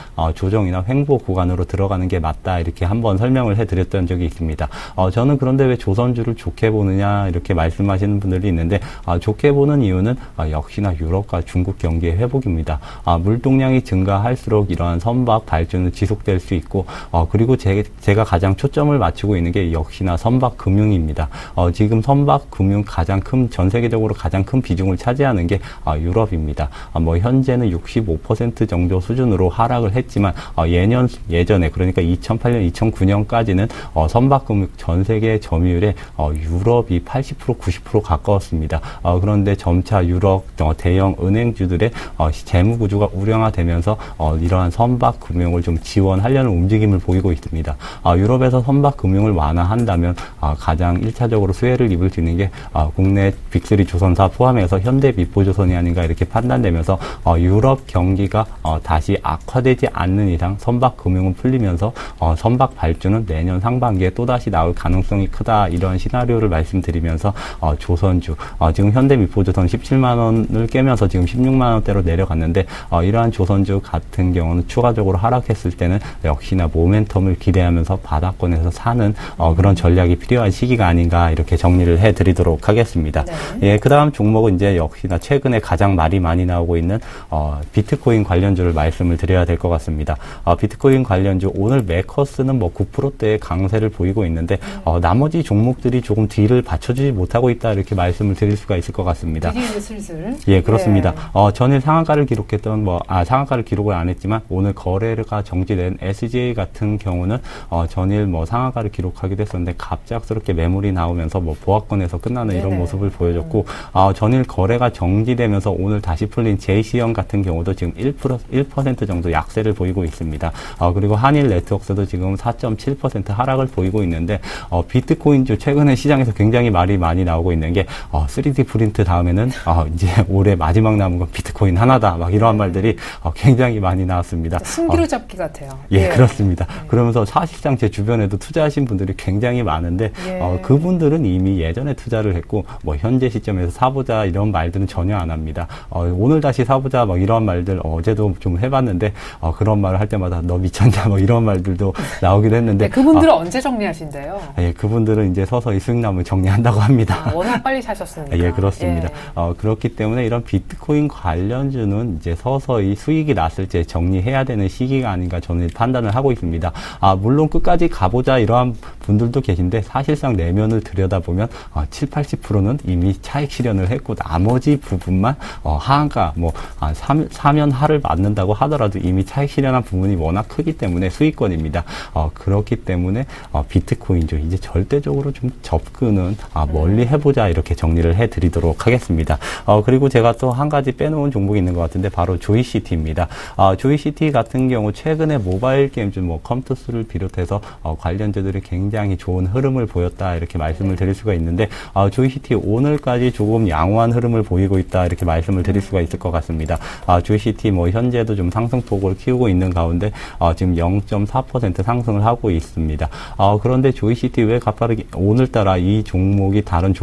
횡보 구간으로 들어가는 게 맞다 이렇게 한번 설명을 해드렸던 적이 있습니다. 저는 그런데 왜 조선주를 좋게 보느냐 이렇게 말씀하시는 분들이 있는데 좋게 보는 이유는 역시나 유럽과 중국 경기의 회복입니다. 물동량이 증가할수록 이러한 선박 발주는 지속될 수 있고 그리고 제가 가장 초점을 맞추고 있는 게 역시나 선박 금융입니다. 지금 선박 금융 전 세계적으로 가장 큰 비중을 차지하는 게 유럽입니다. 현재는 65% 정도 수준으로 하락을 했지만 예전에 그러니까 2008년, 2009년까지는 선박금융 전 세계 점유율에 유럽이 80%, 90% 가까웠습니다. 그런데 점차 유럽 대형 은행주들의 재무 구조가 우량화되면서 이러한 선박 금융을 좀 지원하려는 움직임을 보이고 있습니다. 유럽에서 선박 금융을 완화한다면 가장 1차적으로 수혜를 입을 수 있는 게 국내 빅3 조선사 포함해서 현대미포조선이 아닌가 이렇게 판단되면서 유럽 경기가 다시 악화되지 않는 이상 선박 금융은 풀리면서 선박 발주는 내년 상반기에 또다시 나올 가능성이 크다 이런 시나리오를 말씀드리면서 조선주 지금 현대미포조선 17만 원을 깨면서 지금 16만 원대로 내려갔는데 이러한 조선주 같은 경우는 추가적으로 하락했을 때는 역시나 모멘텀을 기대하면서 바닥권에서 사는 그런 전략이 필요한 시기가 아닌가 이렇게 정리를 해드리도록 하겠습니다. 네. 예, 그 다음 다음 종목은 이제 역시나 최근에 가장 말이 많이 나오고 있는 비트코인 관련주를 말씀을 드려야 될 것 같습니다. 비트코인 관련주 오늘 매커스는 뭐 9%대의 강세를 보이고 있는데 나머지 종목들이 조금 뒤를 받쳐주지 못하고 있다 이렇게 말씀을 드릴 수가 있을 것 같습니다. 드디어 슬슬. 예, 그렇습니다. 전일 상한가를 기록했던 상한가를 기록을 안 했지만 오늘 거래가 정지된 SGA 같은 경우는 전일 상한가를 기록하기도 했었는데 갑작스럽게 매물이 나오면서 보합권에서 끝나는 이런 모습을 보여줬고 전일 거래가 정지되면서 오늘 다시 풀린 JC형 같은 경우도 지금 1% 정도 약세를 보이고 있습니다. 그리고 한일 네트워크도 지금 4.7% 하락을 보이고 있는데 비트코인주 최근에 시장에서 굉장히 말이 많이 나오고 있는 게 3D 프린트 다음에는 이제 올해 마지막 남은 건 비트코인 하나다 막 이러한 말들이 굉장히 많이 나왔습니다. 신기루 잡기 같아요. 예, 그렇습니다. 그러면서 사실상 제 주변에도 투자하신 분들이 굉장히 많은데 그분들은 이미 예전에 투자를 했고 현재 시점에서 사보자 이런 말들은 전혀 안 합니다. 오늘 다시 사보자 막 이런 말들 어제도 좀 해봤는데 그런 말을 할 때마다 너 미쳤냐 뭐 이런 말들도 나오기도 했는데 그분들은 언제 정리하신대요? 예, 그분들은 이제 서서히 수익 남을 정리한다고 합니다. 워낙 빨리 사셨으니까. 예, 그렇습니다. 그렇기 때문에 이런 비트코인 관련주는 이제 서서히 수익이 났을 때 정리해야 되는 시기가 아닌가 저는 판단을 하고 있습니다. 물론 끝까지 가보자 이러한 분들도 계신데 사실상 내면을 들여다보면 70-80%는 이미 차익 실현을 했고 나머지 부분만 하한가 사면 하를 맞는다고 하더라도 이미 차익 실현한 부분이 워낙 크기 때문에 수익권입니다. 그렇기 때문에 비트코인주 이제 절대적으로 좀 접근은 멀리 해보자 이렇게 정리를 해드리도록 하겠습니다. 그리고 제가 또 한 가지 빼놓은 종목이 있는 것 같은데 바로 조이시티입니다. 조이시티 같은 경우 최근에 모바일 게임주 컴투스를 비롯해서 관련주들이 굉장히 좋은 흐름을 보였다 이렇게 말씀을 드릴 수가 있는데 조이시티 오늘까지 조금 양호한 흐름을 보이고 있다 이렇게 말씀을 드릴 수가 있을 것 같습니다. 조이시티 현재도 좀 상승폭을 키우고 있는 가운데 지금 0.4% 상승을 하고 있습니다. 그런데 조이시티 왜 가파르게 오늘따라 이 종목이 다른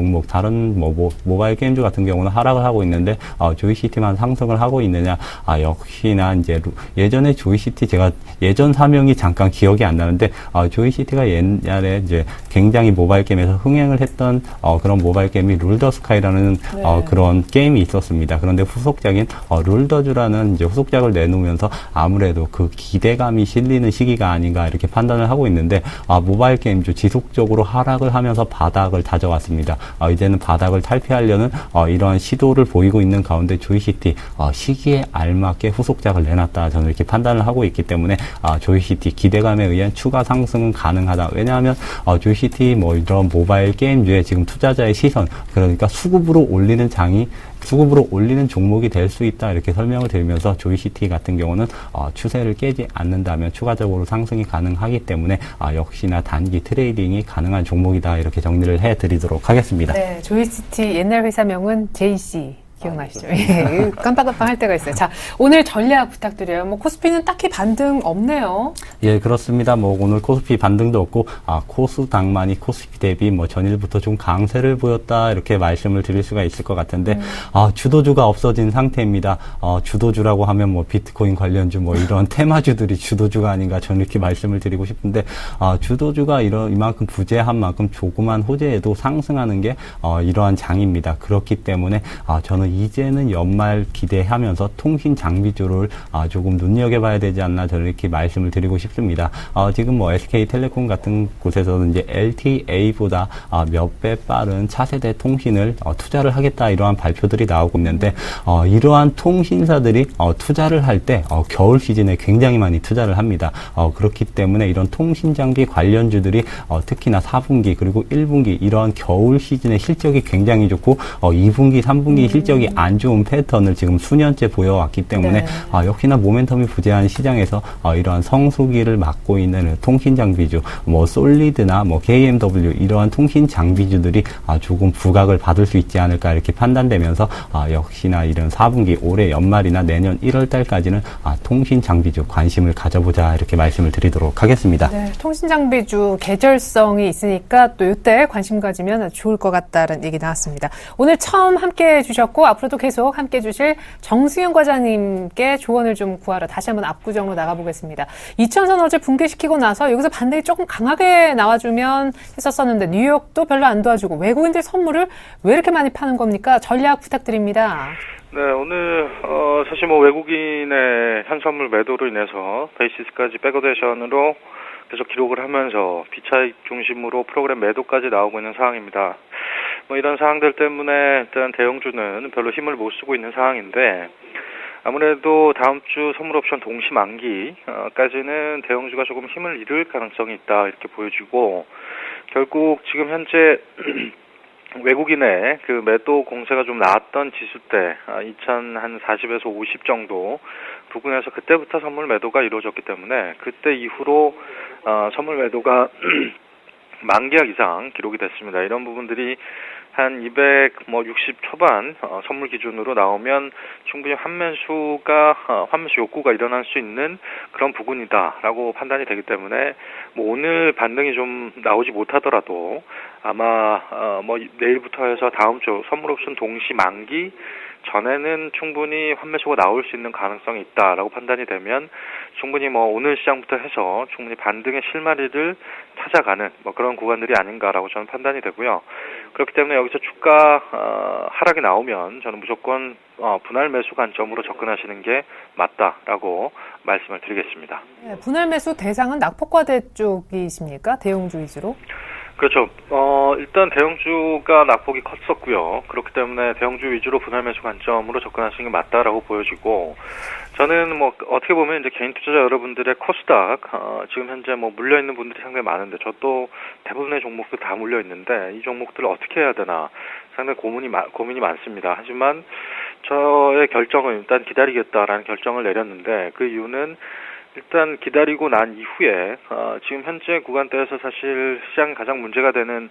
모바일 게임주 같은 경우는 하락을 하고 있는데 조이시티만 상승을 하고 있느냐? 역시나 이제 예전에 조이시티 제가 예전 사명이 잠깐 기억이 안 나는데 조이시티가 옛날에 이제 굉장히 모바일 게임에서 흥행을 했던 그런 모바일 게임이 룰더스카이라는 그런 게임이 있었습니다. 그런데 후속작인 룰더주라는 이제 후속작을 내놓으면서 아무래도 그 기대감이 실리는 시기가 아닌가 이렇게 판단을 하고 있는데 모바일 게임주 지속적으로 하락을 하면서 바닥을 다져왔습니다. 이제는 바닥을 탈피하려는 이러한 시도를 보이고 있는 가운데 조이시티 시기에 알맞게 후속작을 내놨다 저는 이렇게 판단을 하고 있기 때문에 조이시티 기대감에 의한 추가 상승은 가능하다. 왜냐하면 조이시티 이런 모바일 게임주에 지금 투자자의 시선 그러니까 수급으로 올리는 종목이 될 수 있다 이렇게 설명을 드리면서 조이시티 같은 경우는 추세를 깨지 않는다면 추가적으로 상승이 가능하기 때문에 역시나 단기 트레이딩이 가능한 종목이다 이렇게 정리를 해드리도록 하겠습니다. 네, 조이시티 옛날 회사명은 JC 기억나시죠? 예, 깜빡깜빡 할 때가 있어요. 자, 오늘 전략 부탁드려요. 코스피는 딱히 반등 없네요. 예, 그렇습니다. 오늘 코스피 반등도 없고, 코스닥만이 코스피 대비 전일부터 좀 강세를 보였다, 이렇게 말씀을 드릴 수가 있을 것 같은데, 주도주가 없어진 상태입니다. 주도주라고 하면 비트코인 관련주 이런 테마주들이 주도주가 아닌가 저는 이렇게 말씀을 드리고 싶은데, 주도주가 이만큼 부재한 만큼 조그만 호재에도 상승하는 게, 이러한 장입니다. 그렇기 때문에, 저는 이제는 연말 기대하면서 통신 장비주를 조금 눈여겨봐야 되지 않나 저는 이렇게 말씀을 드리고 싶습니다. 지금 SK텔레콤 같은 곳에서는 이제 LTA보다 몇 배 빠른 차세대 통신을 투자를 하겠다 이러한 발표들이 나오고 있는데 이러한 통신사들이 투자를 할 때 겨울 시즌에 굉장히 많이 투자를 합니다. 그렇기 때문에 이런 통신 장비 관련주들이 특히나 4분기 그리고 1분기 이러한 겨울 시즌의 실적이 굉장히 좋고 2분기, 3분기 실적이 안 좋은 패턴을 지금 수년째 보여왔기 때문에 역시나 모멘텀이 부재한 시장에서 이러한 성수기를 맞고 있는 통신 장비주, 솔리드나 KMW 이러한 통신 장비주들이 조금 부각을 받을 수 있지 않을까 이렇게 판단되면서 역시나 이런 4분기 올해 연말이나 내년 1월 달까지는 통신 장비주 관심을 가져보자 이렇게 말씀을 드리도록 하겠습니다. 네, 통신 장비주 계절성이 있으니까 또 이때 관심 가지면 좋을 것 같다는 얘기 나왔습니다. 오늘 처음 함께 해주셨고 앞으로도 계속 함께해 주실 정승현 과장님께 조언을 좀 구하러 다시 한번 압구정으로 나가보겠습니다. 이천선 어제 붕괴시키고 나서 여기서 반등이 조금 강하게 나와주면 했었었는데 뉴욕도 별로 안 도와주고 외국인들 선물을 왜 이렇게 많이 파는 겁니까? 전략 부탁드립니다. 네, 오늘 사실 뭐 외국인의 현선물 매도로 인해서 베이시스까지 백어데이션으로 계속 기록을 하면서 비차익 중심으로 프로그램 매도까지 나오고 있는 상황입니다. 뭐 이런 상황들 때문에 일단 대형주는 별로 힘을 못 쓰고 있는 상황인데 아무래도 다음 주 선물 옵션 동시 만기까지는 대형주가 조금 힘을 잃을 가능성이 있다 이렇게 보여지고 결국 지금 현재 외국인의 그 매도 공세가 좀 나왔던 지수대 2040에서 50 정도 부근에서 그때부터 선물 매도가 이루어졌기 때문에 그때 이후로 선물 매도가 만기약 이상 기록이 됐습니다. 이런 부분들이 한 260 초반 선물 기준으로 나오면 충분히 환매수 욕구가 일어날 수 있는 그런 부분이다라고 판단이 되기 때문에 뭐 오늘 반등이 좀 나오지 못하더라도 아마 내일부터 해서 다음 주 선물 옵션 동시 만기 전에는 충분히 환매수가 나올 수 있는 가능성이 있다라고 판단이 되면 충분히 뭐 오늘 시장부터 해서 충분히 반등의 실마리를 찾아가는 뭐 그런 구간들이 아닌가라고 저는 판단이 되고요. 그렇기 때문에 여기서 주가 하락이 나오면 저는 무조건 분할 매수 관점으로 접근하시는 게 맞다라고 말씀을 드리겠습니다. 네, 분할 매수 대상은 낙폭과대 쪽이십니까? 대형주 위주로? 그렇죠. 일단 대형주가 낙폭이 컸었고요. 그렇기 때문에 대형주 위주로 분할 매수 관점으로 접근하시는 게 맞다라고 보여지고, 저는 뭐 어떻게 보면 이제 개인 투자자 여러분들의 코스닥 지금 현재 뭐 물려 있는 분들이 상당히 많은데, 저도 대부분의 종목들 다 물려 있는데 이 종목들을 어떻게 해야 되나 상당히 고민이 많습니다. 하지만 저의 결정은 일단 기다리겠다라는 결정을 내렸는데, 그 이유는 일단 기다리고 난 이후에 지금 현재 구간대에서 사실 시장 가장 문제가 되는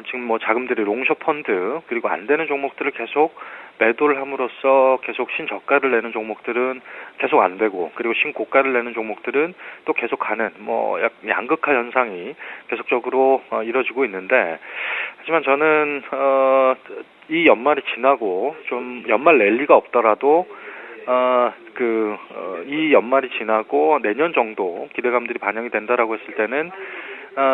지금 뭐 자금들이 롱숏 펀드 그리고 안 되는 종목들을 계속 매도를 함으로써 계속 신저가를 내는 종목들은 계속 안 되고, 그리고 신고가를 내는 종목들은 또 계속 가는 뭐 양극화 현상이 계속적으로 이뤄지고 있는데, 하지만 저는 이 연말이 지나고 좀 연말 랠리가 없더라도 이 연말이 지나고 내년 정도 기대감들이 반영이 된다라고 했을 때는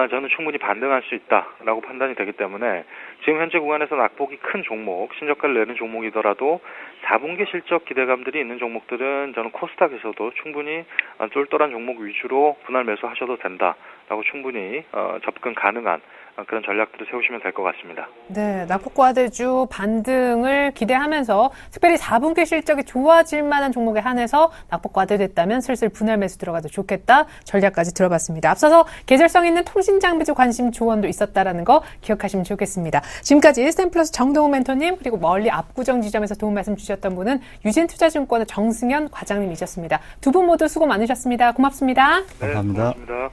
저는 충분히 반등할 수 있다라고 판단이 되기 때문에 지금 현재 구간에서 낙폭이 큰 종목, 신저가를 내는 종목이더라도 4분기 실적 기대감들이 있는 종목들은 저는 코스닥에서도 충분히 쫄똘한 종목 위주로 분할 매수하셔도 된다라고 충분히 접근 가능한 그런 전략들을 세우시면 될 것 같습니다. 네, 낙폭과대주 반등을 기대하면서 특별히 4분기 실적이 좋아질 만한 종목에 한해서 낙폭과대됐다면 슬슬 분할 매수 들어가도 좋겠다 전략까지 들어봤습니다. 앞서서 계절성 있는 통신장비주 관심 조언도 있었다라는 거 기억하시면 좋겠습니다. 지금까지 스탠플러스 정동훈 멘토님, 그리고 멀리 압구정 지점에서 도움 말씀 주셨던 분은 유진투자증권의 정승현 과장님이셨습니다. 두 분 모두 수고 많으셨습니다. 고맙습니다. 네, 감사합니다. 고맙습니다.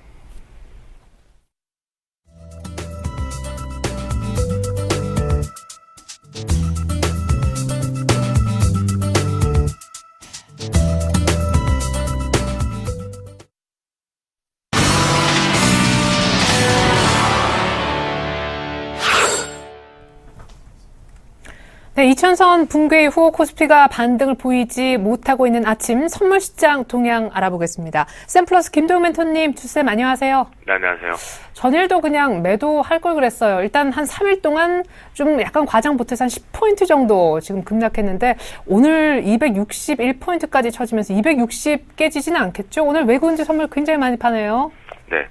네, 이천선 붕괴 후 코스피가 반등을 보이지 못하고 있는 아침 선물시장 동향 알아보겠습니다. 샘플러스 김도훈 멘토님, 주쌤 안녕하세요. 네, 안녕하세요. 전일도 그냥 매도할 걸 그랬어요. 일단 한 3일 동안 좀 약간 과장 보태서 한 10포인트 정도 지금 급락했는데 오늘 261포인트까지 쳐지면서 260 깨지지는 않겠죠? 오늘 외국인들 선물 굉장히 많이 파네요. 네.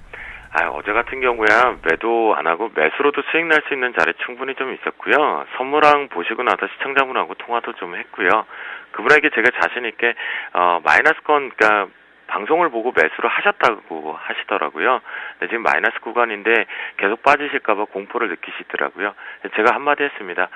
어제 같은 경우야 매도 안 하고 매수로도 수익 날 수 있는 자리 충분히 좀 있었고요. 선물왕 보시고 나서 시청자분하고 통화도 좀 했고요. 그분에게 제가 자신 있게 마이너스권, 그러니까 방송을 보고 매수를 하셨다고 하시더라고요. 네, 지금 마이너스 구간인데 계속 빠지실까봐 공포를 느끼시더라고요. 제가 한마디 했습니다.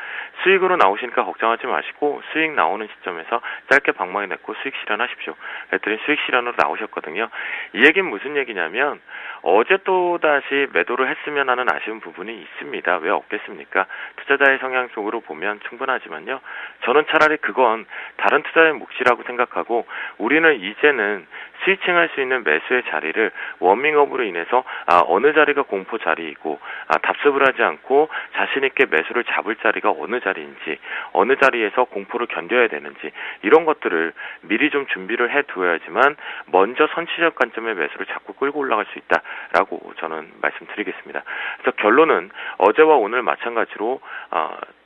수익으로 나오시니까 걱정하지 마시고 수익 나오는 시점에서 짧게 방망이 냈고 수익 실현하십시오. 그랬더니 수익 실현으로 나오셨거든요. 이 얘기는 무슨 얘기냐면 어제 또다시 매도를 했으면 하는 아쉬운 부분이 있습니다. 왜 없겠습니까? 투자자의 성향 속으로 보면 충분하지만요. 저는 차라리 그건 다른 투자의 몫이라고 생각하고 우리는 이제는 스위칭할 수 있는 매수의 자리를 워밍업으로 인해서 어느 자리가 공포 자리이고 답습을 하지 않고 자신 있게 매수를 잡을 자리가 어느 자리인지, 어느 자리에서 공포를 견뎌야 되는지, 이런 것들을 미리 좀 준비를 해두어야지만 먼저 선취적 관점의 매수를 자꾸 끌고 올라갈 수 있다라고 저는 말씀드리겠습니다. 그래서 결론은 어제와 오늘 마찬가지로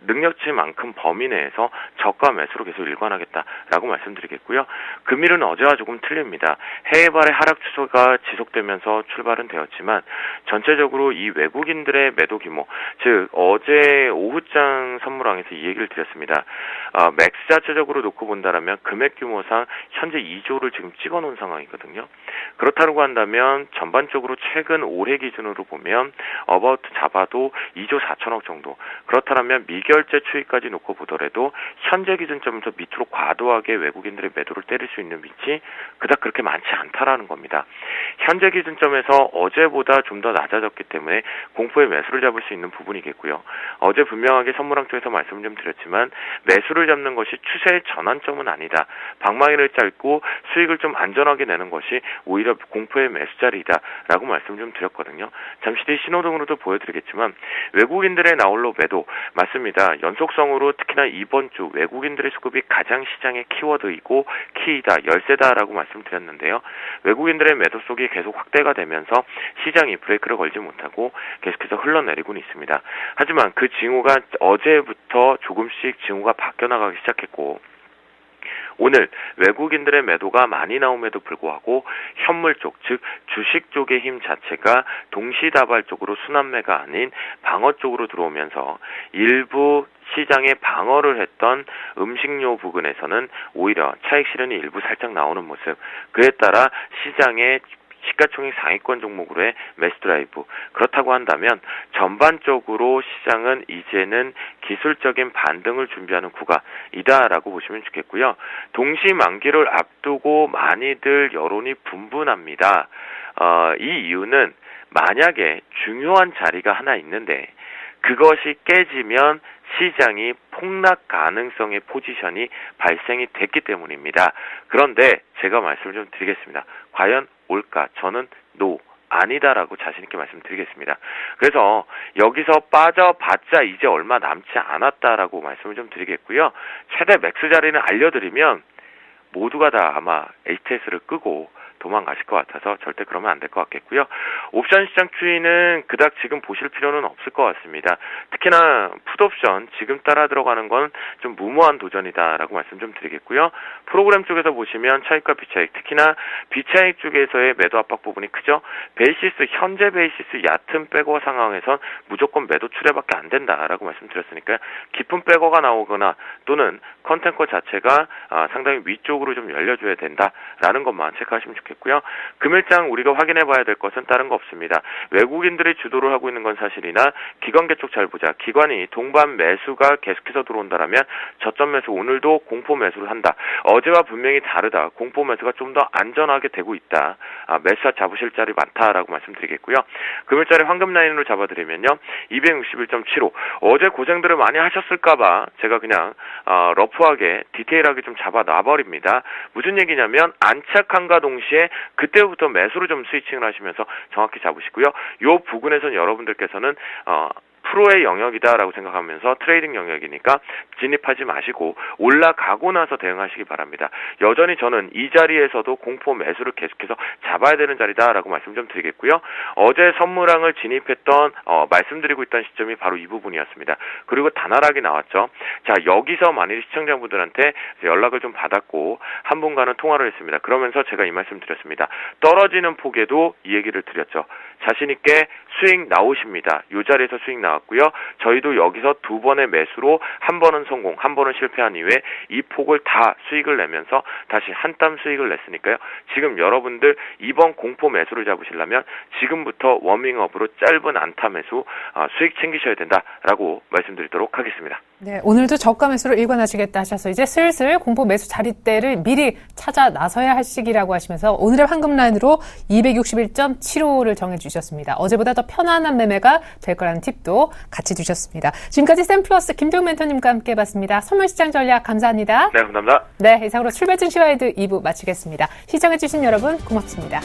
능력치만큼 범위 내에서 저가 매수로 계속 일관하겠다라고 말씀드리겠고요. 금일은 어제와 조금 틀립니다. 해외발의 하락 추세가 지속되면서 출발은 되었지만 전체적으로 이 외국인들의 매도 규모, 즉 어제 오후장 선물왕에서 이 얘기를 드렸습니다. 맥스 자체적으로 놓고 본다라면 금액 규모상 현재 2조를 지금 찍어놓은 상황이거든요. 그렇다고 한다면 전반적으로 최근 올해 기준으로 보면 어바우트 잡아도 2조 4천억 정도. 그렇다면 미결제 추이까지 놓고 보더라도 현재 기준점에서 밑으로 과도하게 외국인들의 매도를 때릴 수 있는 위치 그닥 그렇게 많지 않다라는 겁니다. 현재 기준점에서 어제보다 좀 더 낮아졌기 때문에 공포의 매수를 잡을 수 있는 부분이겠고요. 어제 분명하게 선물왕 쪽에서 말씀을 좀 드렸지만 매수를 잡는 것이 추세의 전환점은 아니다. 방망이를 짧고 수익을 좀 안전하게 내는 것이 오히려 공포의 매수 자리이다라고 말씀 좀 드렸거든요. 잠시 뒤 신호등으로도 보여드리겠지만 외국인들의 나홀로 매도 맞습니다. 연속성으로 특히나 이번 주 외국인들의 수급이 가장 시장의 키워드이고 키이다, 열세다라고 말씀드렸는데요. 외국인들의 매도 속이 계속 확대가 되면서 시장이 브레이크를 걸지 못하고 계속해서 흘러내리고는 있습니다. 하지만 그 징후가 어제부터 조금씩 징후가 바뀌어나가기 시작했고 오늘 외국인들의 매도가 많이 나옴에도 불구하고 현물 쪽, 즉 주식 쪽의 힘 자체가 동시다발적으로 순환매가 아닌 방어 쪽으로 들어오면서 일부 시장의 방어를 했던 음식료 부근에서는 오히려 차익 실현이 일부 살짝 나오는 모습, 그에 따라 시장의 시가총액 상위권 종목으로의 매수 드라이브. 그렇다고 한다면 전반적으로 시장은 이제는 기술적인 반등을 준비하는 구간이다라고 보시면 좋겠고요. 동시 만기를 앞두고 많이들 여론이 분분합니다. 이 이유는 만약에 중요한 자리가 하나 있는데 그것이 깨지면 시장이 폭락 가능성의 포지션이 발생이 됐기 때문입니다. 그런데 제가 말씀을 좀 드리겠습니다. 과연 올까? 저는 아니다라고 자신있게 말씀드리겠습니다. 그래서 여기서 빠져봤자 이제 얼마 남지 않았다라고 말씀을 좀 드리겠고요. 최대 맥스 자리는 알려드리면 모두가 다 아마 HTS를 끄고 도망가실 것 같아서 절대 그러면 안 될 것 같겠고요. 옵션 시장 추이는 그닥 지금 보실 필요는 없을 것 같습니다. 특히나 풋옵션 지금 따라 들어가는 건 좀 무모한 도전이다라고 말씀 좀 드리겠고요. 프로그램 쪽에서 보시면 차익과 비차익, 특히나 비차익 쪽에서의 매도 압박 부분이 크죠. 베이시스, 현재 베이시스 얕은 백어 상황에선 무조건 매도 출회밖에 안 된다라고 말씀드렸으니까요. 깊은 백어가 나오거나 또는 컨텐커 자체가 상당히 위쪽으로 좀 열려줘야 된다라는 것만 체크하시면 좋겠고요. 금일장 우리가 확인해 봐야 될 것은 다른 거 없습니다. 외국인들이 주도를 하고 있는 건 사실이나 기관계 쪽 잘 보자. 기관이 동반 매수가 계속해서 들어온다라면 저점 매수 오늘도 공포 매수를 한다. 어제와 분명히 다르다. 공포 매수가 좀 더 안전하게 되고 있다. 매수가 잡으실 자리 많다라고 말씀드리겠고요. 금일자리 황금 라인으로 잡아드리면요. 261.75. 어제 고생들을 많이 하셨을까봐 제가 그냥 러프하게 디테일하게 좀 잡아 놔버립니다. 무슨 얘기냐면 안착함과 동시에 그때부터 매수로 좀 스위칭을 하시면서 정확히 잡으시고요. 요 부근에서는 여러분들께서는 프로의 영역이다라고 생각하면서 트레이딩 영역이니까 진입하지 마시고 올라가고 나서 대응하시기 바랍니다. 여전히 저는 이 자리에서도 공포 매수를 계속해서 잡아야 되는 자리다라고 말씀 좀 드리겠고요. 어제 선물왕을 진입했던 말씀드리고 있던 시점이 바로 이 부분이었습니다. 그리고 단활하게 나왔죠. 자, 여기서 만일 시청자분들한테 연락을 좀 받았고 한 분과는 통화를 했습니다. 그러면서 제가 이 말씀 드렸습니다. 떨어지는 폭에도 이 얘기를 드렸죠. 자신 있게 수익 나오십니다. 이 자리에서 수익 나왔고요. 저희도 여기서 두 번의 매수로 한 번은 성공, 한 번은 실패한 이후에 이 폭을 다 수익을 내면서 다시 한 땀 수익을 냈으니까요. 지금 여러분들 이번 공포 매수를 잡으시려면 지금부터 워밍업으로 짧은 안타 매수 수익 챙기셔야 된다라고 말씀드리도록 하겠습니다. 네, 오늘도 저가 매수로 일관하시겠다 하셔서 이제 슬슬 공포 매수 자리대를 미리 찾아 나서야 할 시기라고 하시면서 오늘의 황금 라인으로 261.75를 정해주셨습니다. 어제보다 더 편안한 매매가 될 거라는 팁도 정보 같이 주셨습니다. 지금까지 샘플러스 김종 멘토님과 함께 봤습니다. 선물시장 전략 감사합니다. 네, 감사합니다. 네, 이상으로 출발 증시와이드 2부 마치겠습니다. 시청해주신 여러분 고맙습니다.